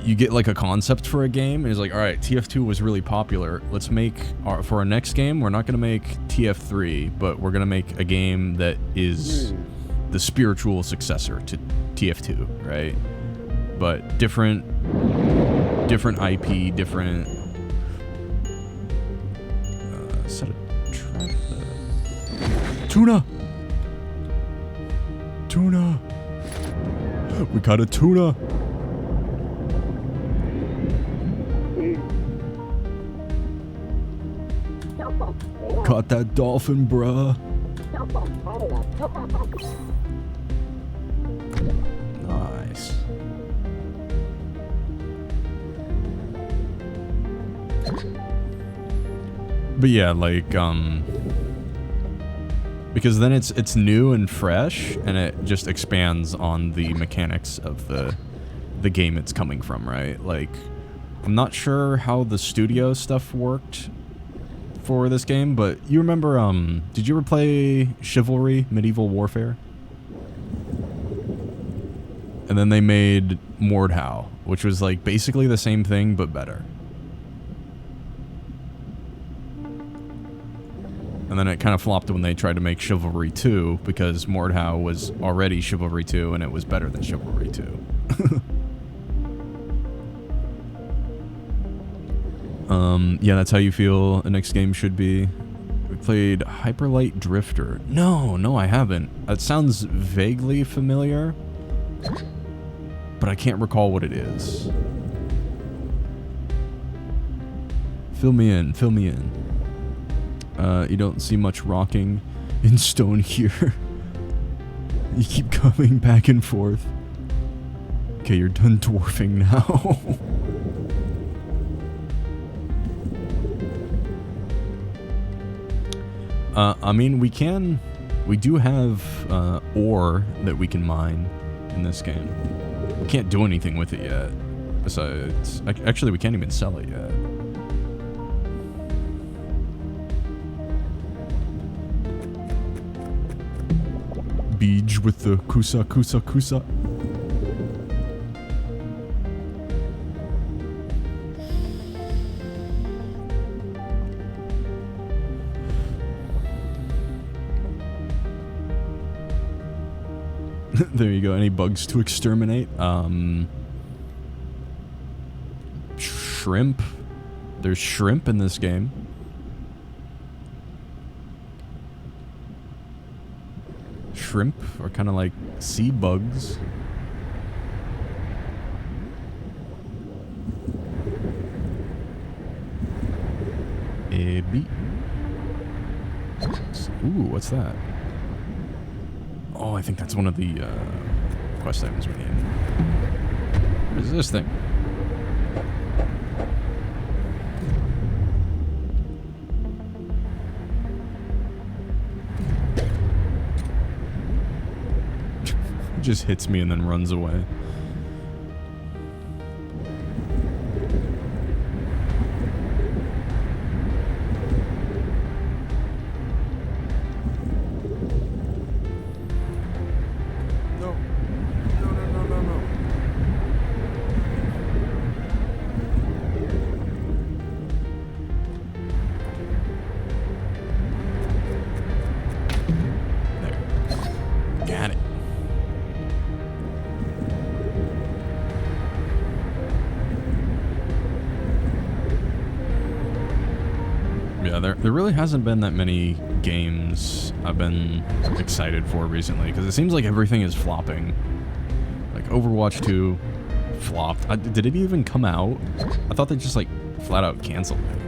you get like a concept for a game, and it's like, alright, TF2 was really popular, let's make, for our next game, we're not going to make TF3, but we're going to make a game that is the spiritual successor to TF2, right? But different IP, different set of trap. Tuna! Tuna! We got a tuna! Caught that dolphin, bruh. Nice. But yeah, like, because then it's new and fresh, and it just expands on the mechanics of the game it's coming from, right? Like, I'm not sure how the studio stuff worked for this game, but you remember, did you ever play Chivalry, Medieval Warfare? And then they made Mordhau, which was like basically the same thing, but better. And then it kind of flopped when they tried to make Chivalry 2, because Mordhau was already Chivalry 2, and it was better than Chivalry 2. Yeah, that's how you feel the next game should be. We played Hyperlight Drifter. No, I haven't. It sounds vaguely familiar, but I can't recall what it is. Fill me in. You don't see much rocking in stone here. You keep coming back and forth. Okay, you're done dwarfing now. I mean, we do have ore that we can mine in this game. We can't do anything with it yet. Besides, actually, we can't even sell it yet. Beej with the kusa. There you go. Any bugs to exterminate? Shrimp. There's shrimp in this game. Shrimp are kind of like sea bugs. A bee. Ooh, what's that? Oh, I think that's one of the quest items we need. What is this thing? Just hits me and then runs away. There really hasn't been that many games I've been excited for recently, because it seems like everything is flopping. Like Overwatch 2 flopped. Did it even come out? I thought they just like flat out canceled it.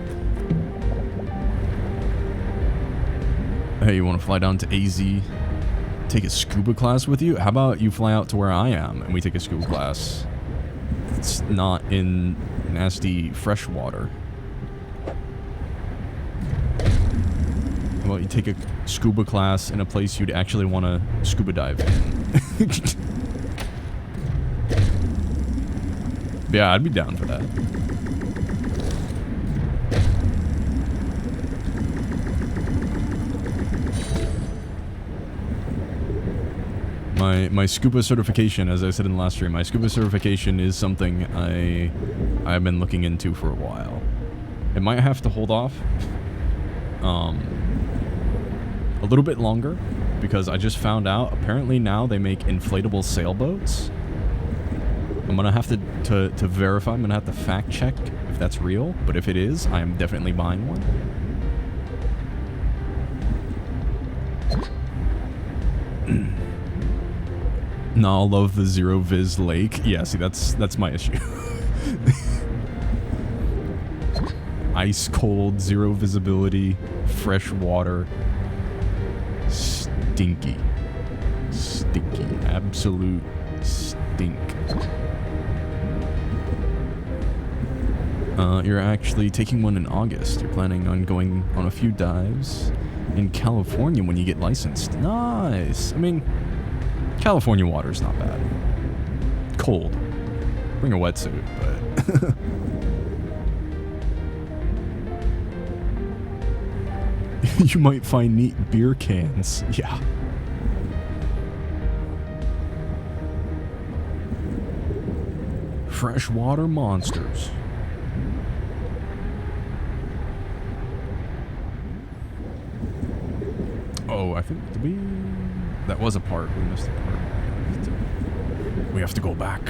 Hey, you want to fly down to AZ? Take a scuba class with you? How about you fly out to where I am and we take a scuba class? It's not in nasty fresh water. Well, you take a scuba class in a place you'd actually want to scuba dive in. Yeah, I'd be down for that. My scuba certification, as I said in the last stream, my scuba certification is something I've been looking into for a while. It might have to hold off a little bit longer, because I just found out apparently now they make inflatable sailboats. I'm gonna have to verify. I'm gonna have to fact check if that's real, but if it is, I am definitely buying one. Nah, I'll love the zero viz lake. Yeah, see, that's my issue. Ice cold, zero visibility, fresh water. Stinky. Stinky. Absolute stink. You're actually taking one in August. You're planning on going on a few dives in California when you get licensed. Nice. I mean, California water's not bad. Cold. Bring a wetsuit, but... You might find neat beer cans. Yeah. Freshwater monsters. Oh, I think that was a part. We missed a part. We have to go back.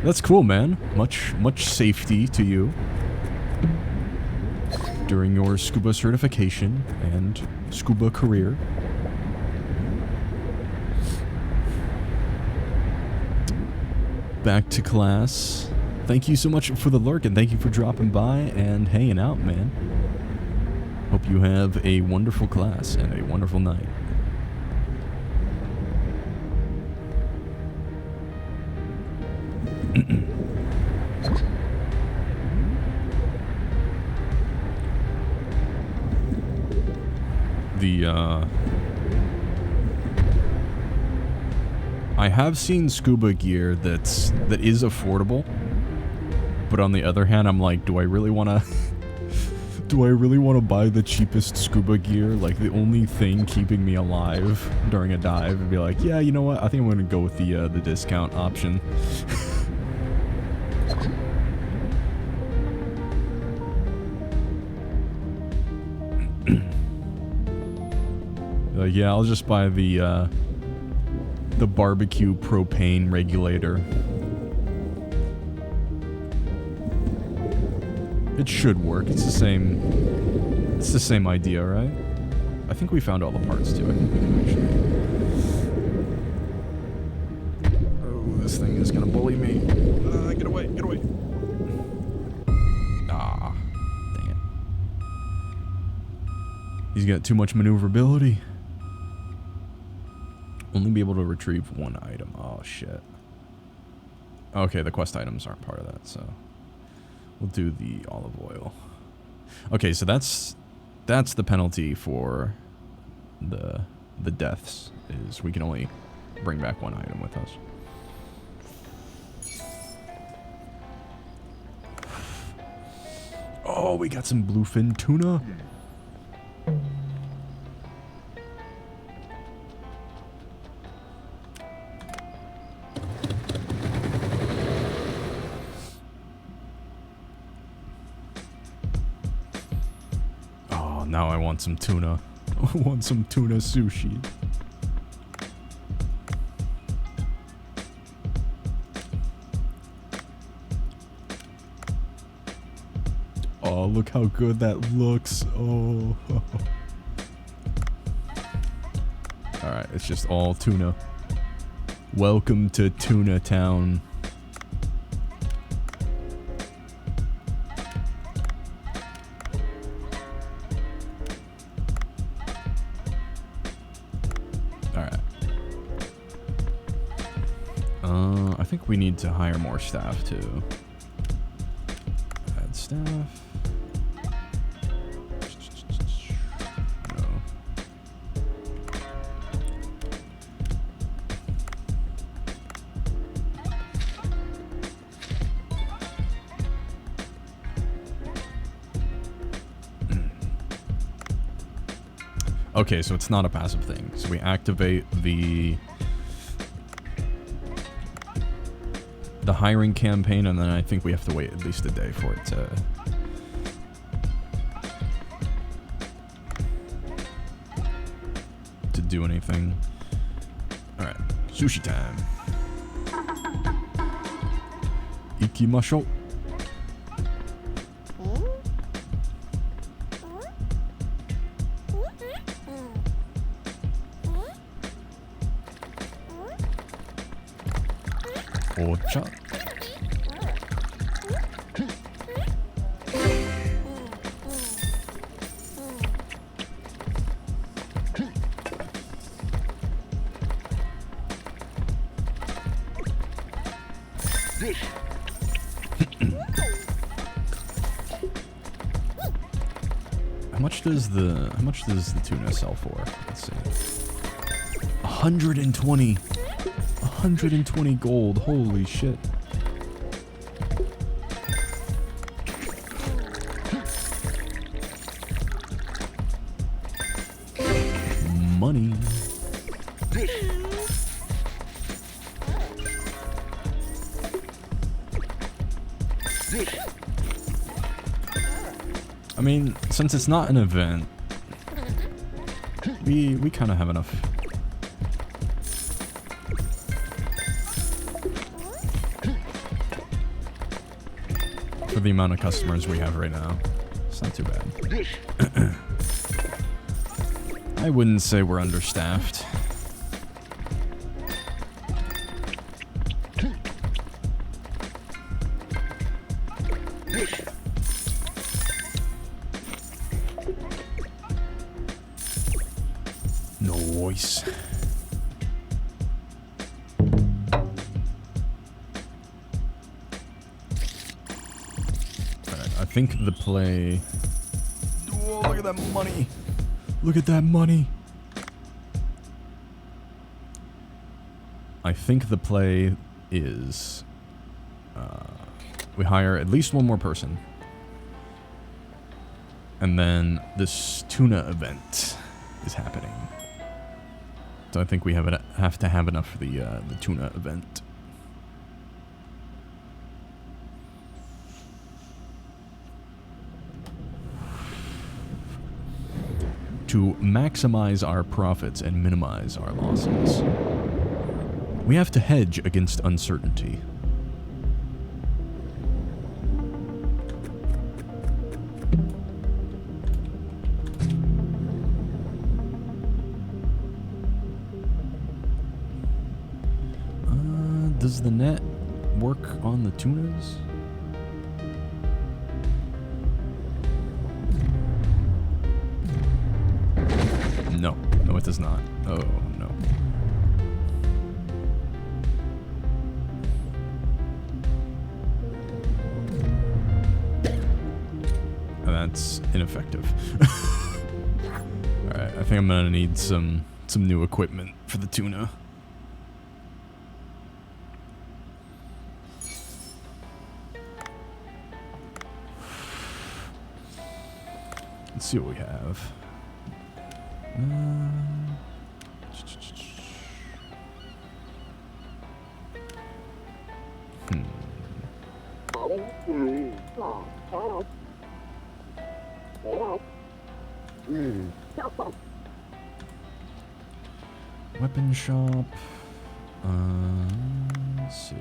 That's cool, man. Much safety to you during your scuba certification and scuba career. Back to class. Thank you so much for the lurk, and thank you for dropping by and hanging out, man. Hope you have a wonderful class and a wonderful night. I have seen scuba gear that is affordable, but on the other hand, I'm like, do I really want to buy the cheapest scuba gear? Like, the only thing keeping me alive during a dive and be like, yeah, you know what? I think I'm gonna go with the discount option. Like, yeah, I'll just buy the barbecue propane regulator. It should work. It's the same idea, right? I think we found all the parts to it. Oh, this thing is gonna bully me. Get away, get away. Ah, dang He's got too much maneuverability. Only be able to retrieve one item. Oh, shit. Okay, the quest items aren't part of that, so... We'll do the olive oil. Okay, so that's the penalty for the deaths, is we can only bring back one item with us. Oh, we got some bluefin tuna. Oh, now I want some tuna. I want some tuna sushi. Oh, look how good that looks. Oh. Alright, it's just all tuna. Welcome to Tuna Town. Alright. I think we need to hire more staff too. Add staff. Okay, so it's not a passive thing. So we activate the hiring campaign, and then I think we have to wait at least a day for it to do anything. All right, sushi time. Ikimashou. Ocha. How much does the tuna sell for? Let's see. 120. 120 gold. Holy shit. Money. I mean, since it's not an event, we kind of have enough. For the amount of customers we have right now. It's not too bad. I wouldn't say we're understaffed. Nice. I think the play... Oh, look at that money. Look at that money. I think the play is... we hire at least one more person. And then this tuna event is happening. So I think we have to have enough for the tuna event. To maximize our profits and minimize our losses, we have to hedge against uncertainty. Does the net work on the tunas? it does not. Oh, no. And that's ineffective. Alright, I think I'm gonna need some new equipment for the tuna. Let's see what we have. Weapon shop. Let's see.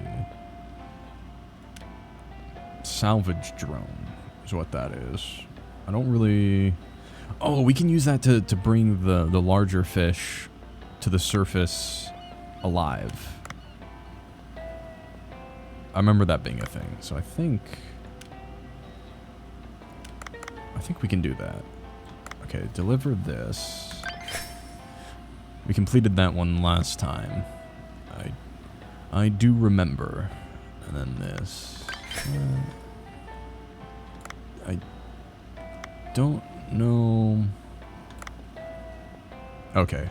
Salvage drone is what that is. I don't really... Oh, we can use that to bring the larger fish to the surface alive. I remember that being a thing, so I think we can do that. Okay, deliver this. We completed that one last time. I do remember. And then this. I don't know. Okay.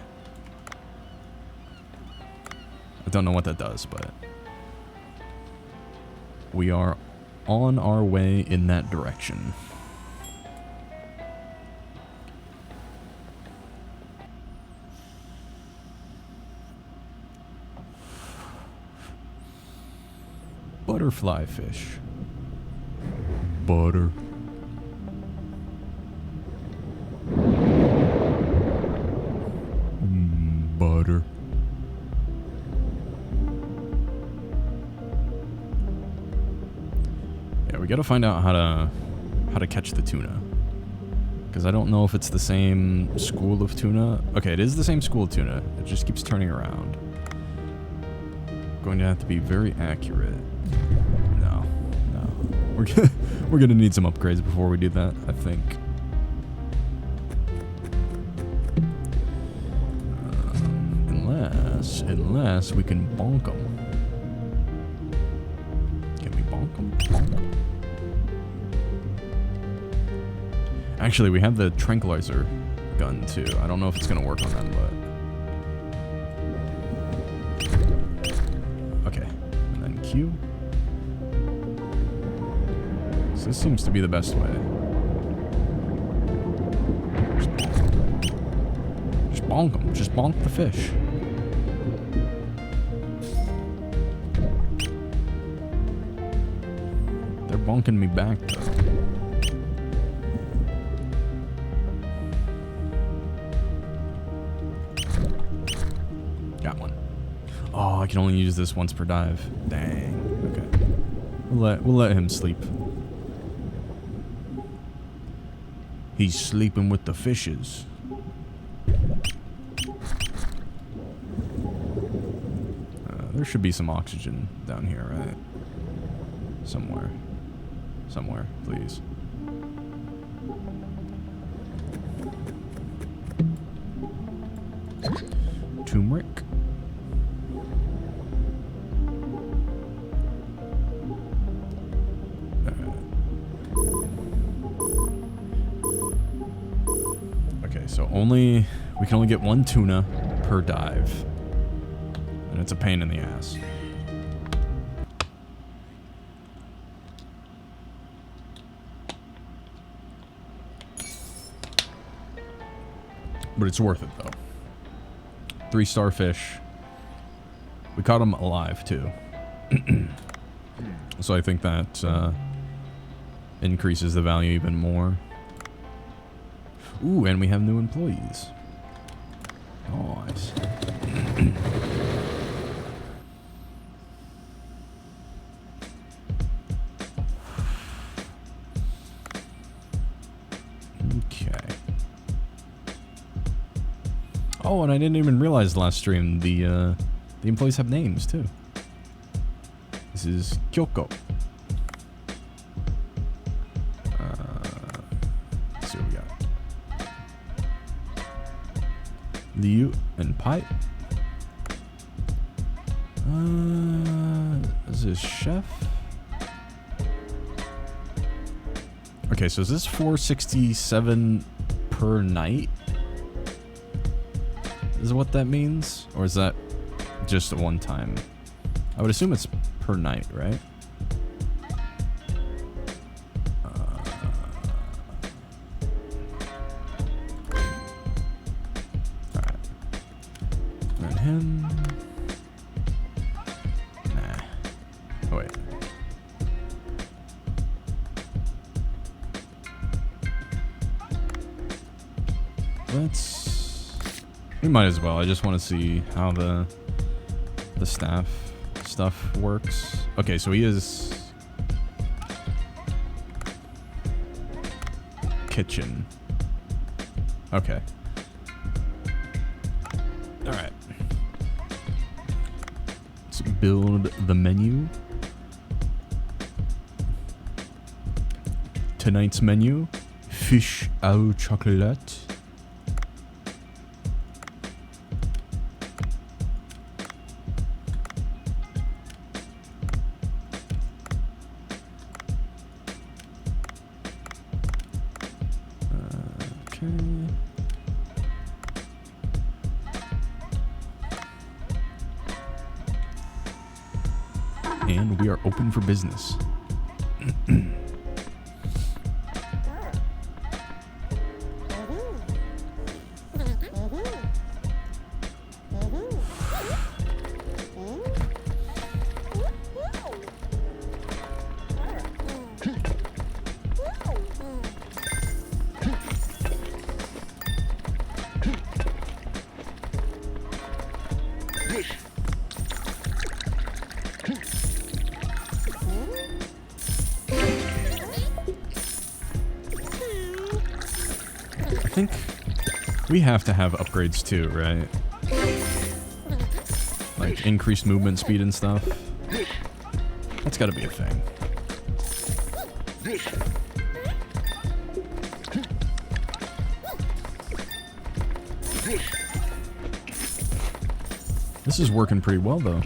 I don't know what that does, but we are on our way in that direction. Butterfly fish. Butter. Butter. Yeah, we gotta find out how to catch the tuna. Because I don't know if it's the same school of tuna. Okay, it is the same school of tuna. It just keeps turning around. Going to have to be very accurate. No. We're gonna need some upgrades before we do that, I think. Unless we can bonk them. Can we bonk them? Bonk 'em. Actually, we have the tranquilizer gun too. I don't know if it's gonna work on them, but okay. And then Q. So this seems to be the best way. Just bonk them. Just bonk the fish. They're bonking me back though. Got one. Oh, I can only use this once per dive. Dang. Okay. We'll let him sleep. He's sleeping with the fishes. There should be some oxygen down here, right? Somewhere. Somewhere, please. Turmeric. Okay, so we can only get one tuna per dive. And it's a pain in the ass. But it's worth it, though. 3-star fish. We caught them alive, too. So I think that increases the value even more. Ooh, and we have new employees. Nice. Okay. Oh, and I didn't even realize last stream the employees have names too. This is Kyoko. Let's see what we got. Liu and pipe. Is this chef? Okay, so is this 467 per night? Is what that means? Or is that just a one time? I would assume it's per night, right? Alright. And him. Nah. Oh, wait. We might as well. I just want to see how the staff stuff works. Okay, so he is kitchen. Okay. All right. Let's build the menu. Tonight's menu: fish au chocolat. And we are open for business. I think we have to have upgrades too, right? Like increased movement speed and stuff. That's gotta be a thing. This is working pretty well though.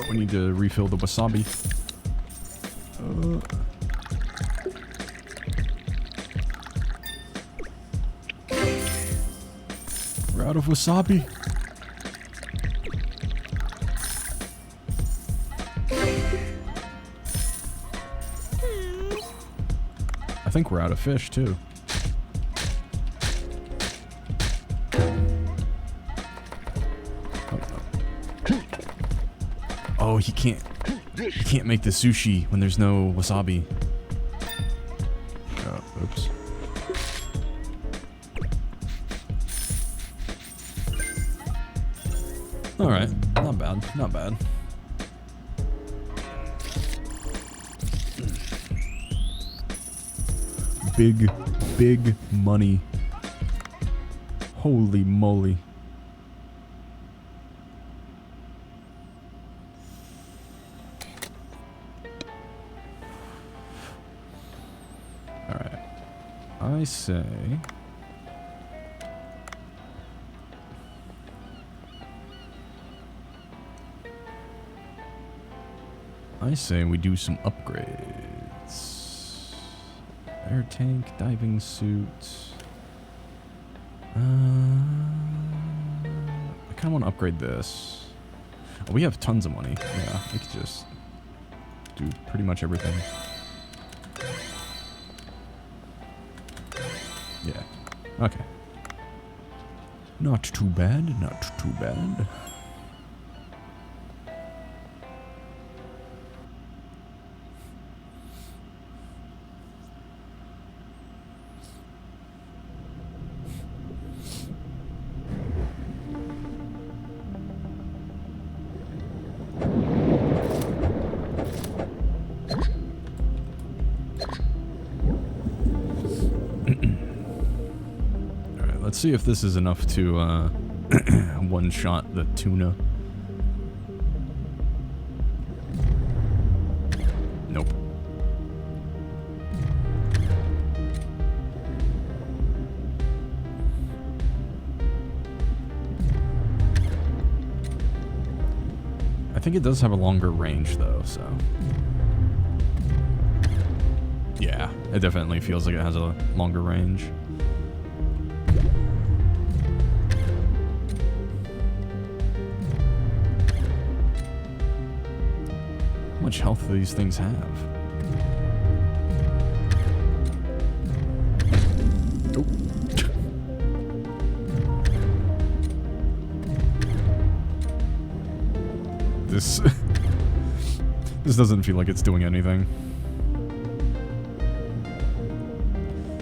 We need to refill the wasabi. We're out of wasabi. I think we're out of fish too. Oh, he can't make the sushi when there's no wasabi. Oh, oops. All right, not bad, not bad. Big money. Holy moly. I say we do some upgrades. Air tank, diving suit. I kind of want to upgrade this. Oh, we have tons of money. Yeah, we could just do pretty much everything. Yeah. Okay. Not too bad, not too bad. Let's see if this is enough to one shot the tuna. Nope. I think it does have a longer range though, so. Yeah, it definitely feels like it has a longer range. How much health do these things have? Oh. This this doesn't feel like it's doing anything.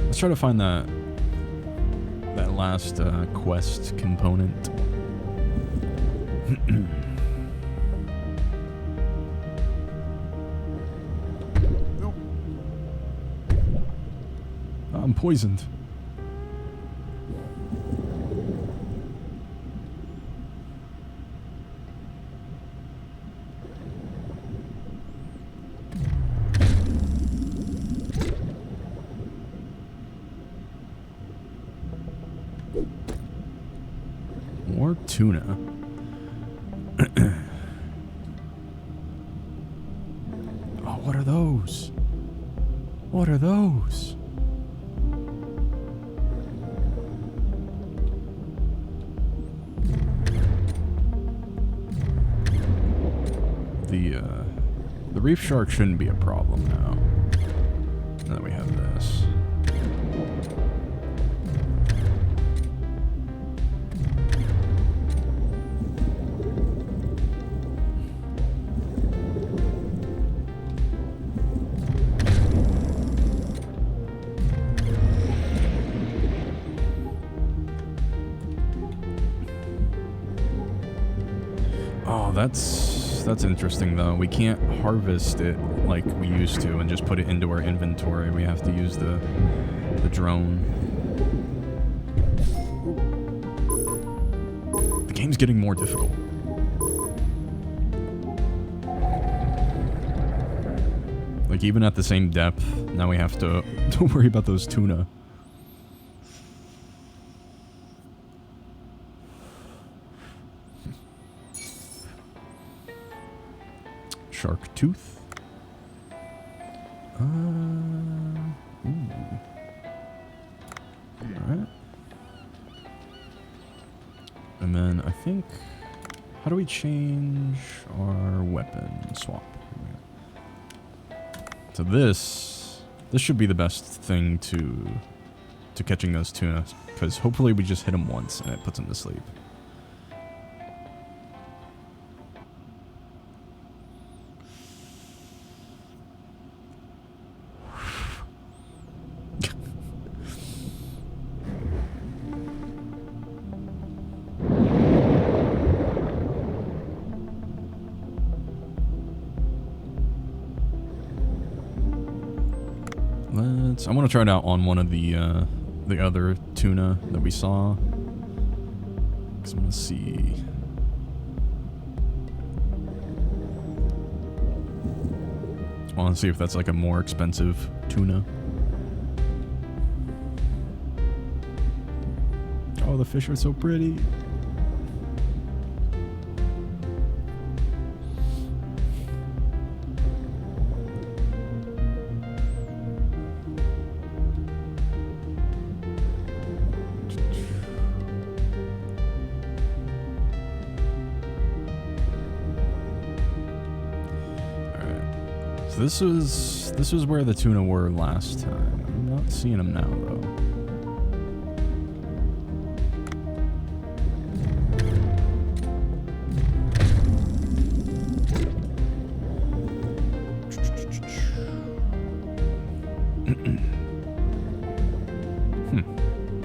Let's try to find that last quest component. I'm poisoned. More tuna. Oh, what are those? What are those? The reef shark shouldn't be a problem now. Now that we have this. Oh, that's interesting though. We can't harvest it like we used to and just put it into our inventory. We have to use the drone. The game's getting more difficult. Like even at the same depth, now we have to worry about those tuna. Shark tooth. Alright. And then I think, how do we change our weapon swap? So this should be the best thing to catching those tuna, because hopefully we just hit them once and it puts them to sleep. I want to try it out on one of the other tuna that we saw. Because I want to see. I want to see if that's like a more expensive tuna. Oh, the fish are so pretty. This was where the tuna were last time. I'm not seeing them now though.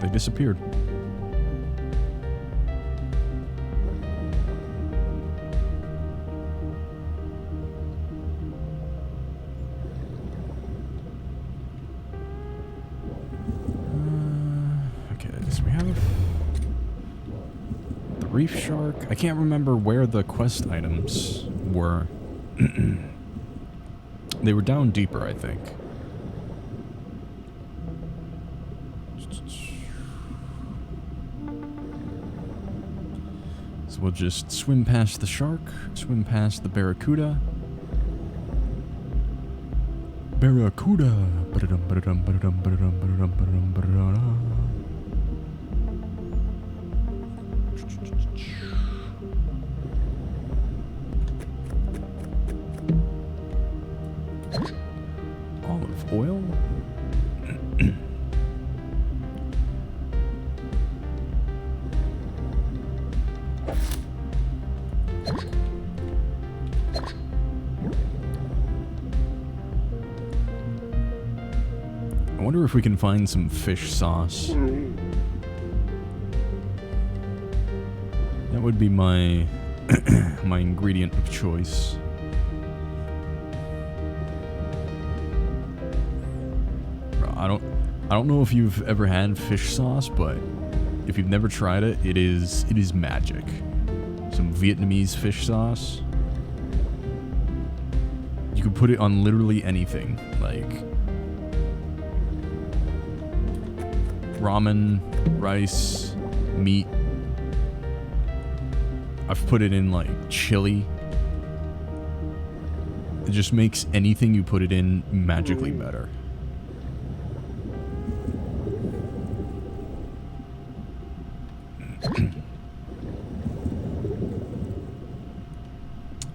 They disappeared. Reef shark. I can't remember where the quest items were. They were down deeper, I think. So we'll just swim past the shark, swim past the barracuda. Barracuda. Olive oil. I wonder if we can find some fish sauce. That would be my my ingredient of choice. I don't know if you've ever had fish sauce, but if you've never tried it, it is magic. Some Vietnamese fish sauce. You could put it on literally anything, like ramen, rice, meat. I've put it in like chili. It just makes anything you put it in magically better.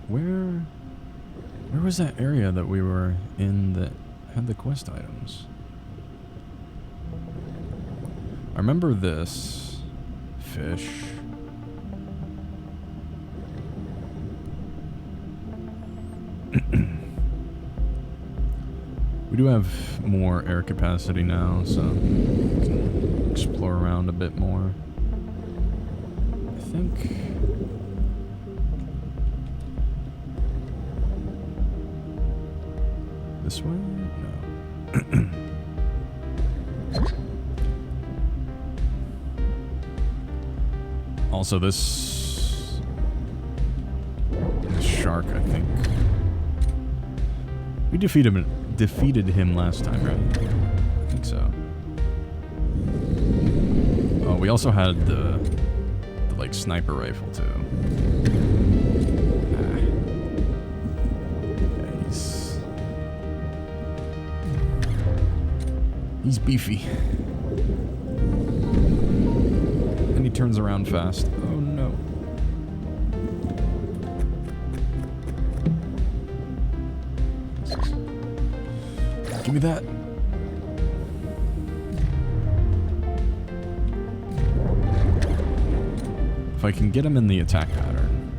Where was that area that we were in that had the quest items? I remember this fish. We do have more air capacity now, so we can explore around a bit more. I think... this way? No. Also, this shark, I think. We defeated him last time, right? I think so. Oh, we also had the like sniper rifle too. He's beefy. And he turns around fast. Oh no. Give me that. If I can get him in the attack pattern.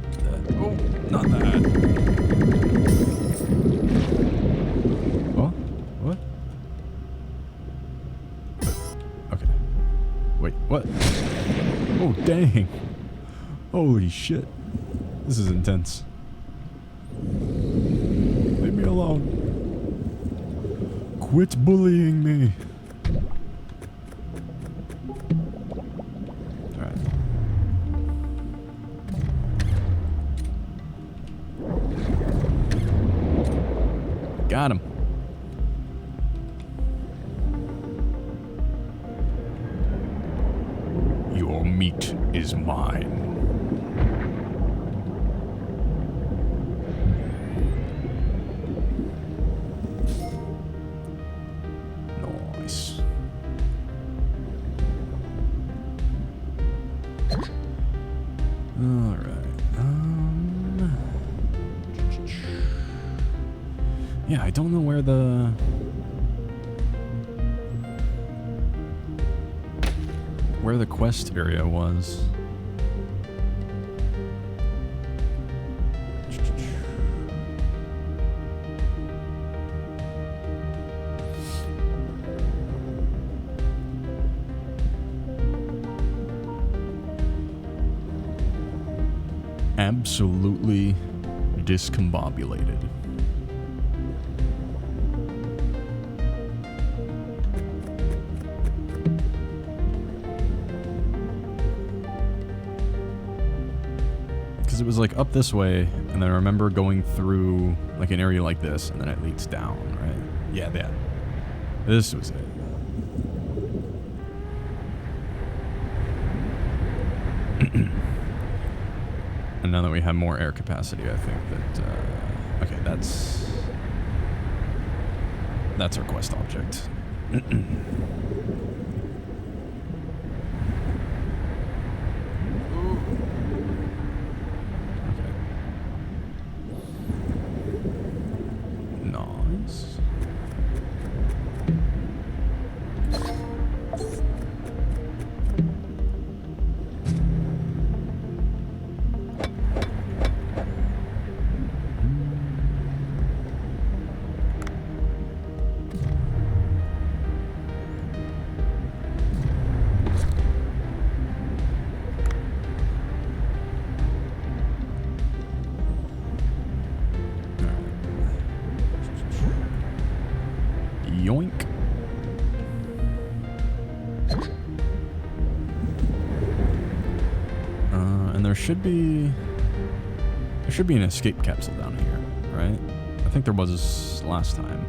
Oh, not that. Oh, what? Okay. Wait, what? Oh, dang. Holy shit. This is intense. Leave me alone. Quit bullying me. Alright. Got him. Your meat is mine. Nice. All right. Yeah, I don't know where the quest area was. Absolutely discombobulated. Because it was like up this way, and then I remember going through like an area like this, and then it leads down, right? Yeah, that. This was it. And now that we have more air capacity, I think that, okay, that's our quest object. Nice. Yoink. And there should be an escape capsule down here, right? I think there was last time.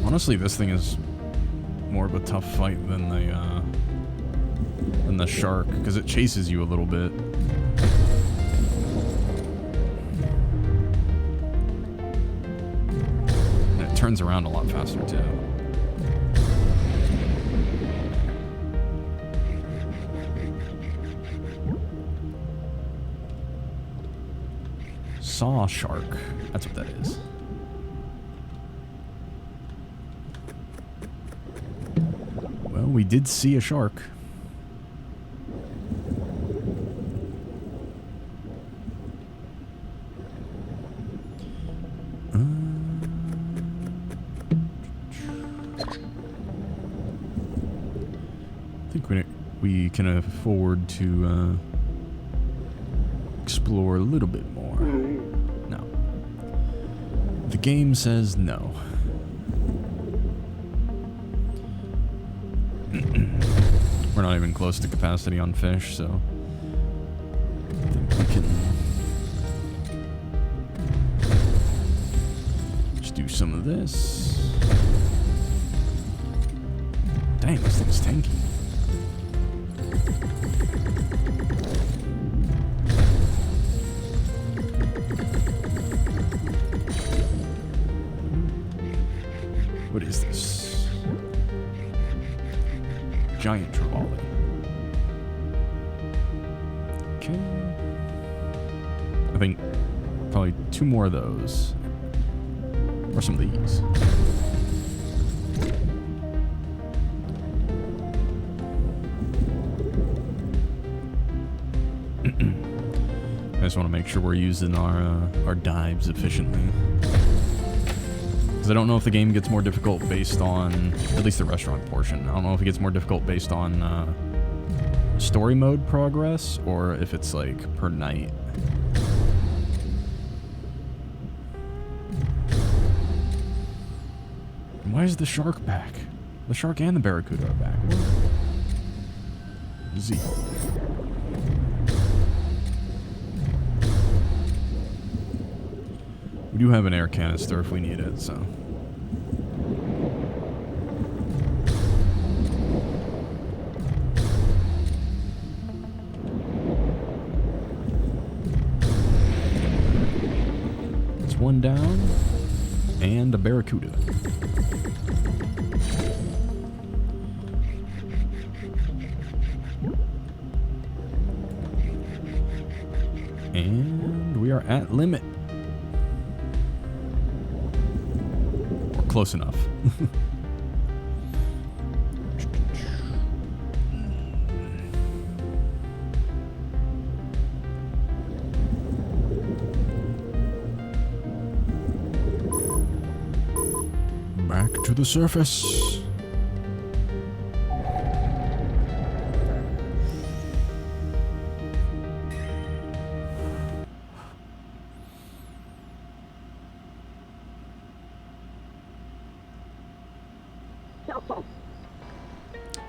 Honestly, this thing is more of a tough fight than the shark, because it chases you a little bit. And it turns around a lot faster too. Saw shark. That's what that is. Well, we did see a shark. I think we can afford to explore a little bit more. No. The game says no. We're not even close to capacity on fish, so I think we can just do some of this. Dang, this thing's tanky. What is this? Giant trevally. Okay. I think probably 2 more of those. Or some of these. I just want to make sure we're using our dives efficiently. Because I don't know if the game gets more difficult based on, at least the restaurant portion, I don't know if it gets more difficult based on story mode progress, or if it's like per night. And why is the shark back? The shark and the barracuda are back. Z. We do have an air canister if we need it, so. It's 1 down, and a barracuda. And we are at limit. Close enough. Back to the surface.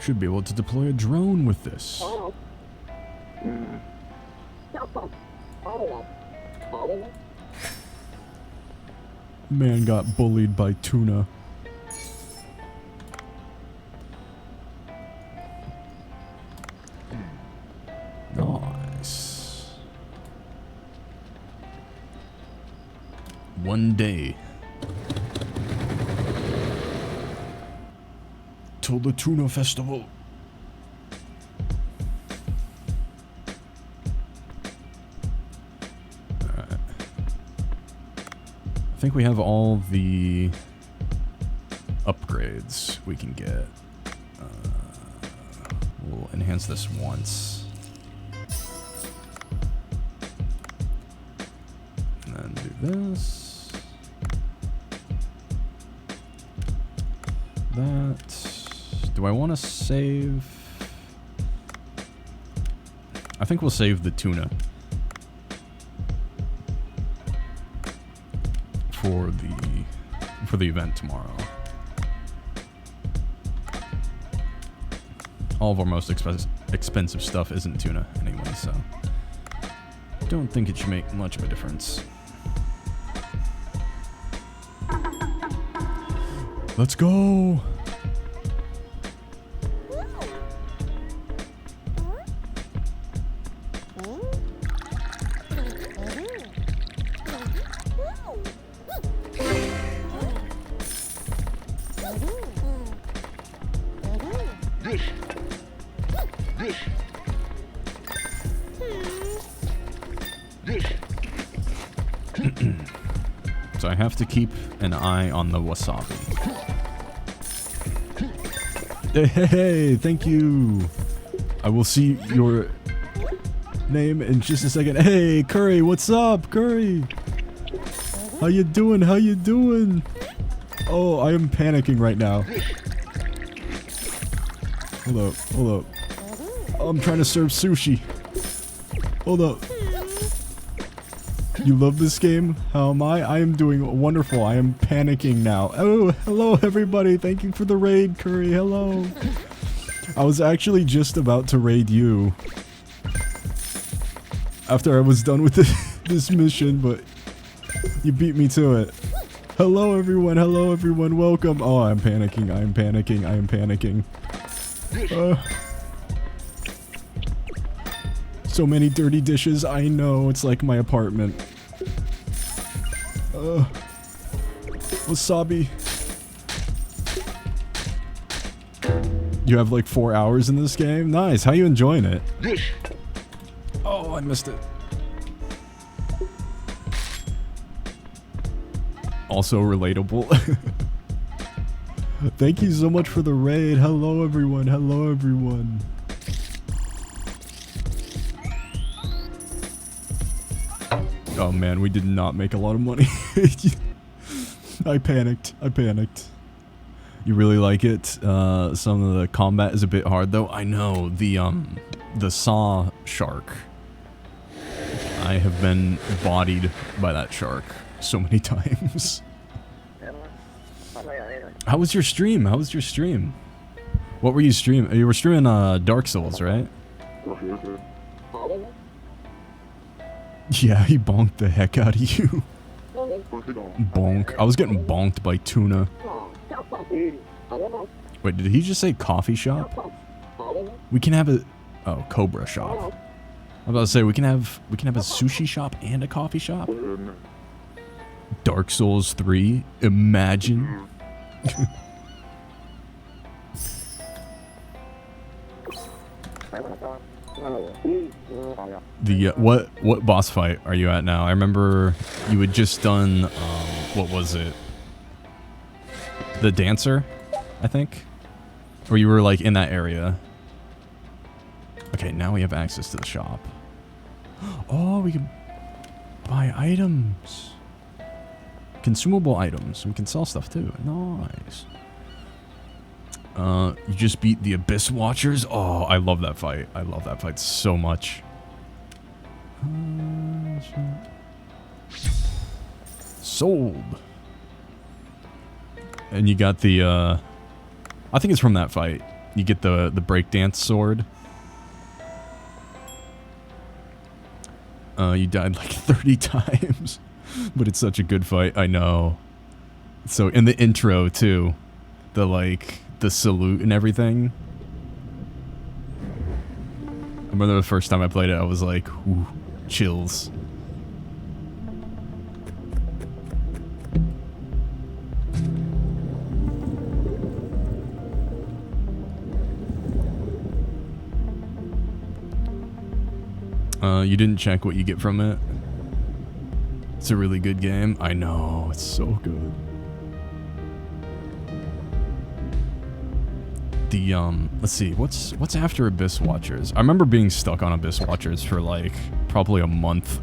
Should be able to deploy a drone with this. Man got bullied by tuna. Nice. One day. Till the tuna festival. Alright. I think we have all the upgrades we can get. We'll enhance this once. And then do this. That. Do I want to save? I think we'll save the tuna for the event tomorrow. All of our most expensive stuff isn't tuna anyway, so don't think it should make much of a difference. Let's go. So I have to keep an eye on the wasabi. Hey, thank you. I will see your name in just a second. Hey, Curry, what's up, Curry? How you doing? How you doing? Oh, I am panicking right now. Hold up, hold up. Oh, I'm trying to serve sushi. Hold up. You love this game? How am I? I am doing wonderful. I am panicking now. Oh, hello everybody. Thank you for the raid, Curry. Hello. I was actually just about to raid you after I was done with this mission, but you beat me to it. Hello everyone. Hello everyone. Welcome. Oh, I'm panicking. I am panicking. I am panicking. So many dirty dishes. I know. It's like my apartment. Wasabi. You have like 4 hours in this game? Nice. How you enjoying it? Oh, I missed it. Also relatable. Thank you so much for the raid. Hello, everyone. Hello, everyone. Oh man, we did not make a lot of money. I panicked. I panicked. You really like it? Some of the combat is a bit hard though. I know, the saw shark. I have been bodied by that shark so many times. How was your stream? How was your stream? What were you streaming? You were streaming Dark Souls, right? Yeah, he bonked the heck out of you. Bonk. I was getting bonked by tuna. Wait, did he just say coffee shop? We can have a... Oh, Cobra shop. I was about to say, we can have a sushi shop and a coffee shop? Dark Souls 3? Imagine. The what boss fight are you at now? I remember you had just done what was it? The dancer, I think? Or you were like in that area. Okay, now we have access to the shop. Oh, we can buy items. Consumable items. We can sell stuff too. Nice. You just beat the Abyss Watchers. Oh, I love that fight. I love that fight so much. Sold. And you got the, I think it's from that fight. You get the breakdance sword. You died like 30 times, but it's such a good fight. I know. So in the intro too, the salute and everything. I remember the first time I played it, I was like, ooh, chills. You didn't check what you get from it. It's a really good game. I know, it's so good. The let's see, what's after Abyss Watchers? I remember being stuck on Abyss Watchers for like probably a month.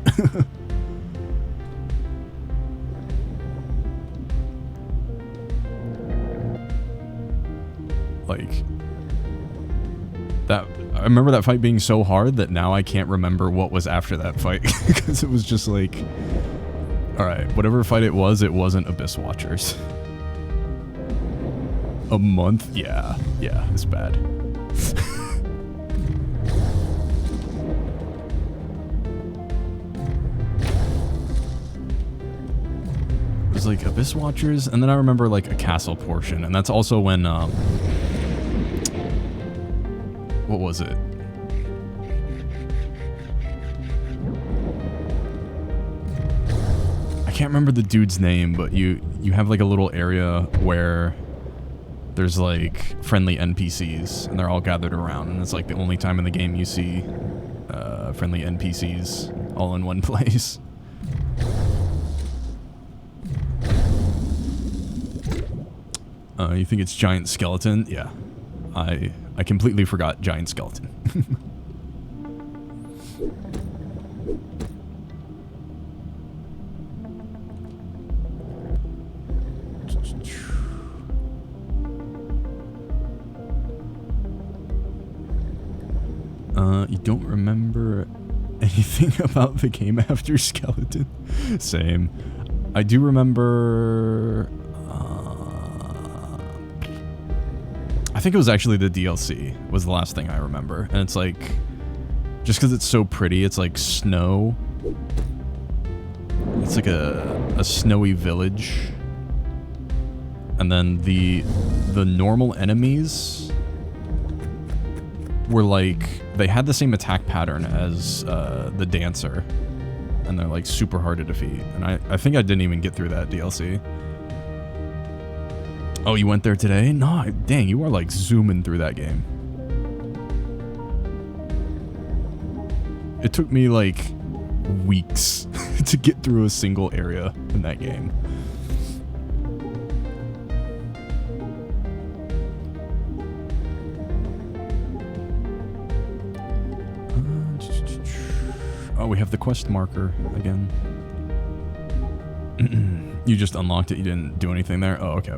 Like that, I remember that fight being so hard that now I can't remember what was after that fight because it was just like, all right, whatever fight it wasn't Abyss Watchers. A month? Yeah, it's bad. It was like Abyss Watchers, and then I remember like a castle portion, and that's also when, what was it? I can't remember the dude's name, but you have like a little area where there's like friendly NPCs and they're all gathered around, and it's like the only time in the game you see friendly NPCs all in one place. You think it's Giant Skeleton? Yeah. I completely forgot Giant Skeleton. You don't remember anything about the game after Skeleton? Same. I do remember... I think it was actually the DLC was the last thing I remember. And it's like... Just because it's so pretty, it's like snow. It's like a snowy village. And then the normal enemies were like, they had the same attack pattern as the dancer, and they're like super hard to defeat. And I think I didn't even get through that DLC. Oh, you went there today? No, dang, you are like zooming through that game. It took me like weeks to get through a single area in that game. Oh, we have the quest marker again. You just unlocked it, you didn't do anything there? Oh, okay. I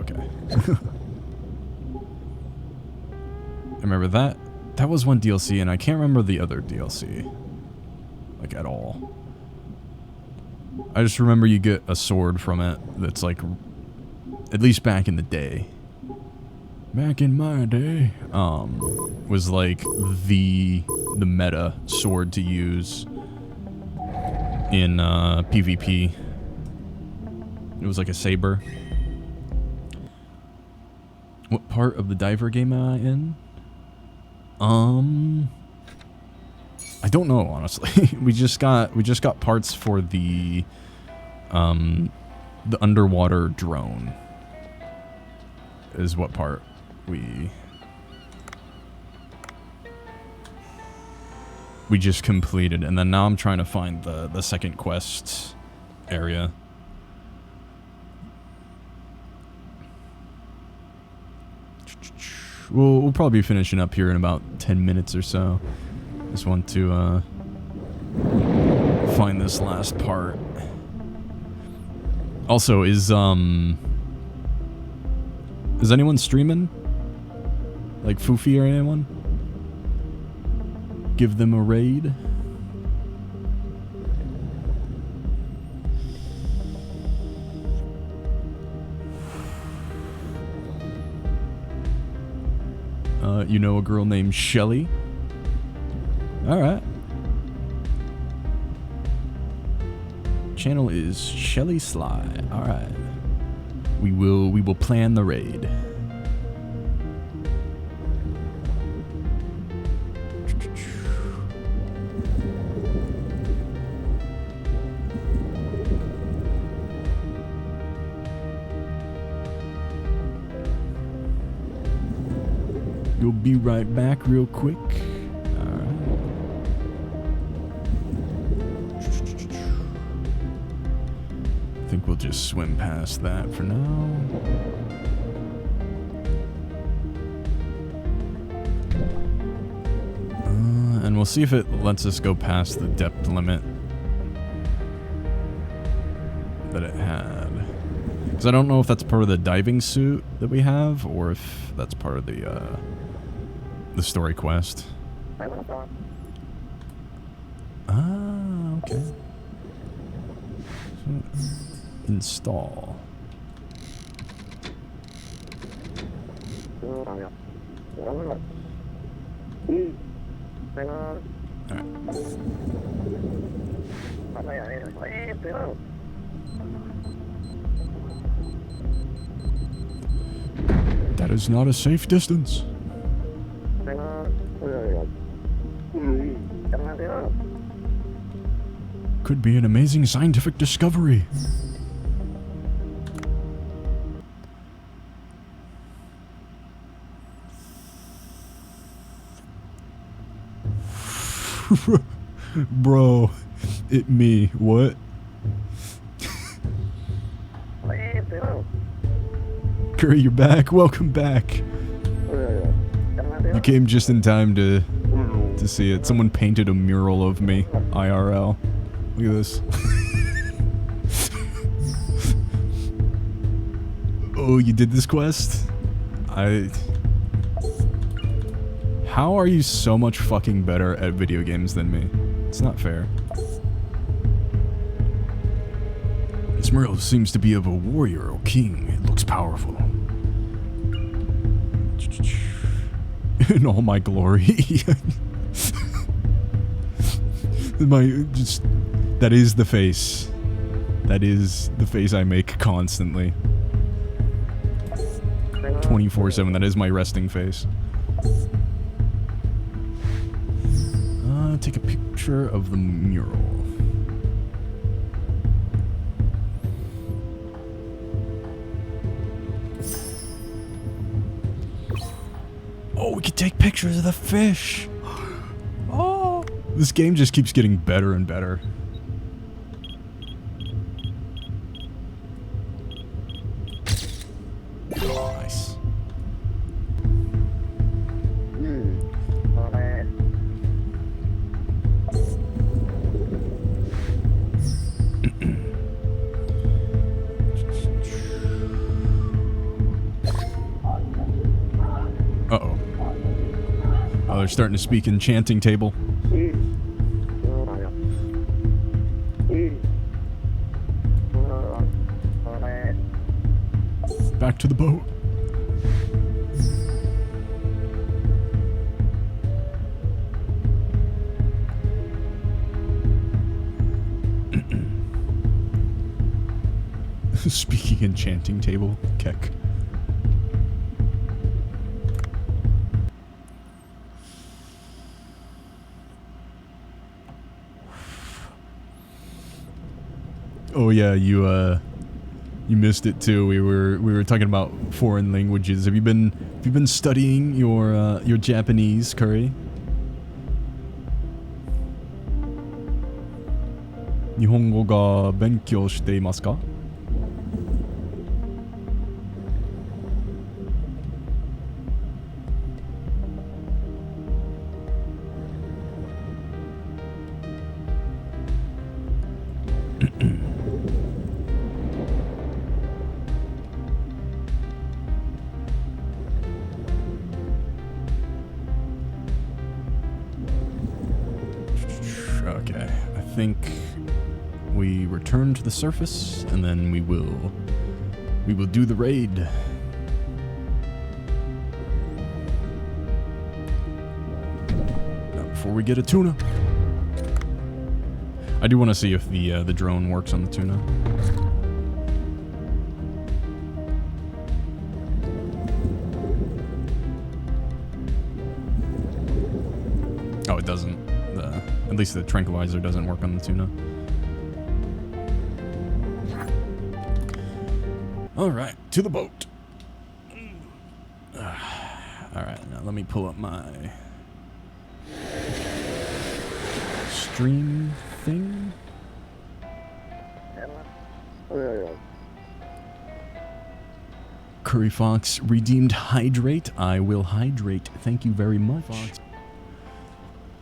remember that. That was one DLC, and I can't remember the other DLC. Like, at all. I just remember you get a sword from it that's like, at least back in the day. Back in my day. Was like the meta sword to use in PvP. It was like a saber. What part of the diver game am I in? I don't know, honestly. we just got parts for the underwater drone. Is what part we just completed, and then now I'm trying to find the second quest area. We'll probably be finishing up here in about 10 minutes or so. Just want to find this last part. Also, is anyone streaming? Like Foofy or anyone? Give them a raid. You know a girl named Shelly? Alright. Channel is Shelly Sly. Alright. We will plan the raid. We'll be right back real quick. Alright. I think we'll just swim past that for now. And we'll see if it lets us go past the depth limit that it had. Because I don't know if that's part of the diving suit that we have, or if that's part of the story quest. Ah, okay. So, install. That is not a safe distance. Could be an amazing scientific discovery. Bro, it me. What? Curry, you're back. Welcome back. You came just in time to see it. Someone painted a mural of me, IRL. Look at this. Oh, you did this quest? How are you so much fucking better at video games than me? It's not fair. This mural seems to be of a warrior or king. It looks powerful. In all my glory. That is the face. That is the face I make constantly. 24/7, that is my resting face. Take a picture of the mural. Oh, we could take pictures of the fish. Oh, this game just keeps getting better and better. Nice. Uh-oh. Oh, they're starting to speak enchanting table. Back to the boat. Speaking enchanting table. Keck. Oh yeah, you missed it too. We were talking about foreign languages. Have you been studying your Japanese, Curry? 日本語が勉強していますか? Okay, I think we return to the surface, and then we will do the raid. before we get a tuna. I do want to see if the drone works on the tuna. Oh, it doesn't. At least the tranquilizer doesn't work on the tuna. Alright, to the boat. Alright, now let me pull up my stream thing. Curry Fox redeemed hydrate. I will hydrate. Thank you very much. Fox.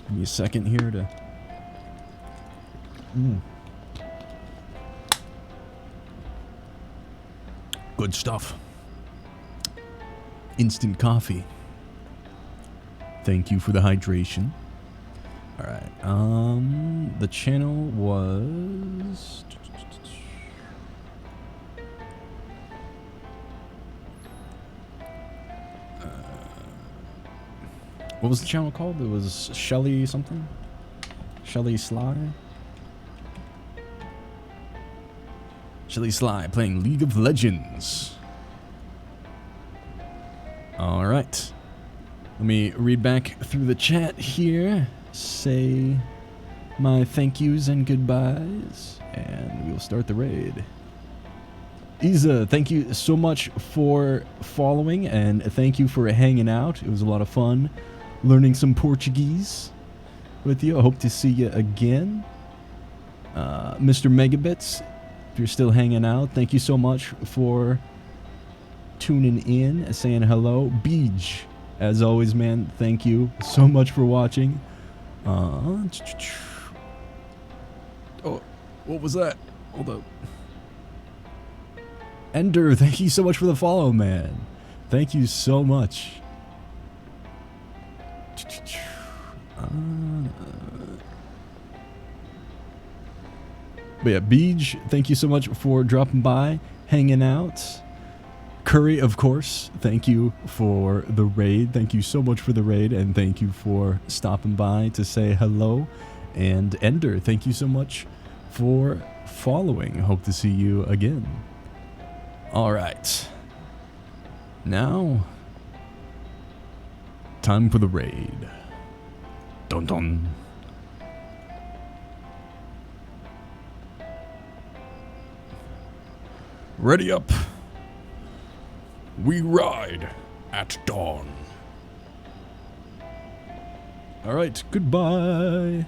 Give me a second here to... Good stuff. Instant coffee. Thank you for the hydration. Alright, the channel was... what was the channel called? It was Shelly something? Shelly Sly? Shelly Sly playing League of Legends. Alright. Let me read back through the chat here. Say my thank yous and goodbyes. And we'll start the raid. Isa, thank you so much for following. And thank you for hanging out. It was a lot of fun learning some Portuguese with you. I hope to see you again. Mr. Megabits, if you're still hanging out, thank you so much for tuning in, saying hello. Beej, as always, man, thank you so much for watching. Oh, what was that? Hold up. Ender, thank you so much for the follow, man. Thank you so much. But yeah, Beej, thank you so much for dropping by, hanging out. Curry, of course, thank you for the raid. Thank you so much for the raid, and thank you for stopping by to say hello. And Ender, thank you so much for following. Hope to see you again. All right. Now, time for the raid. Dun dun. Ready up. We ride at dawn. All right, goodbye.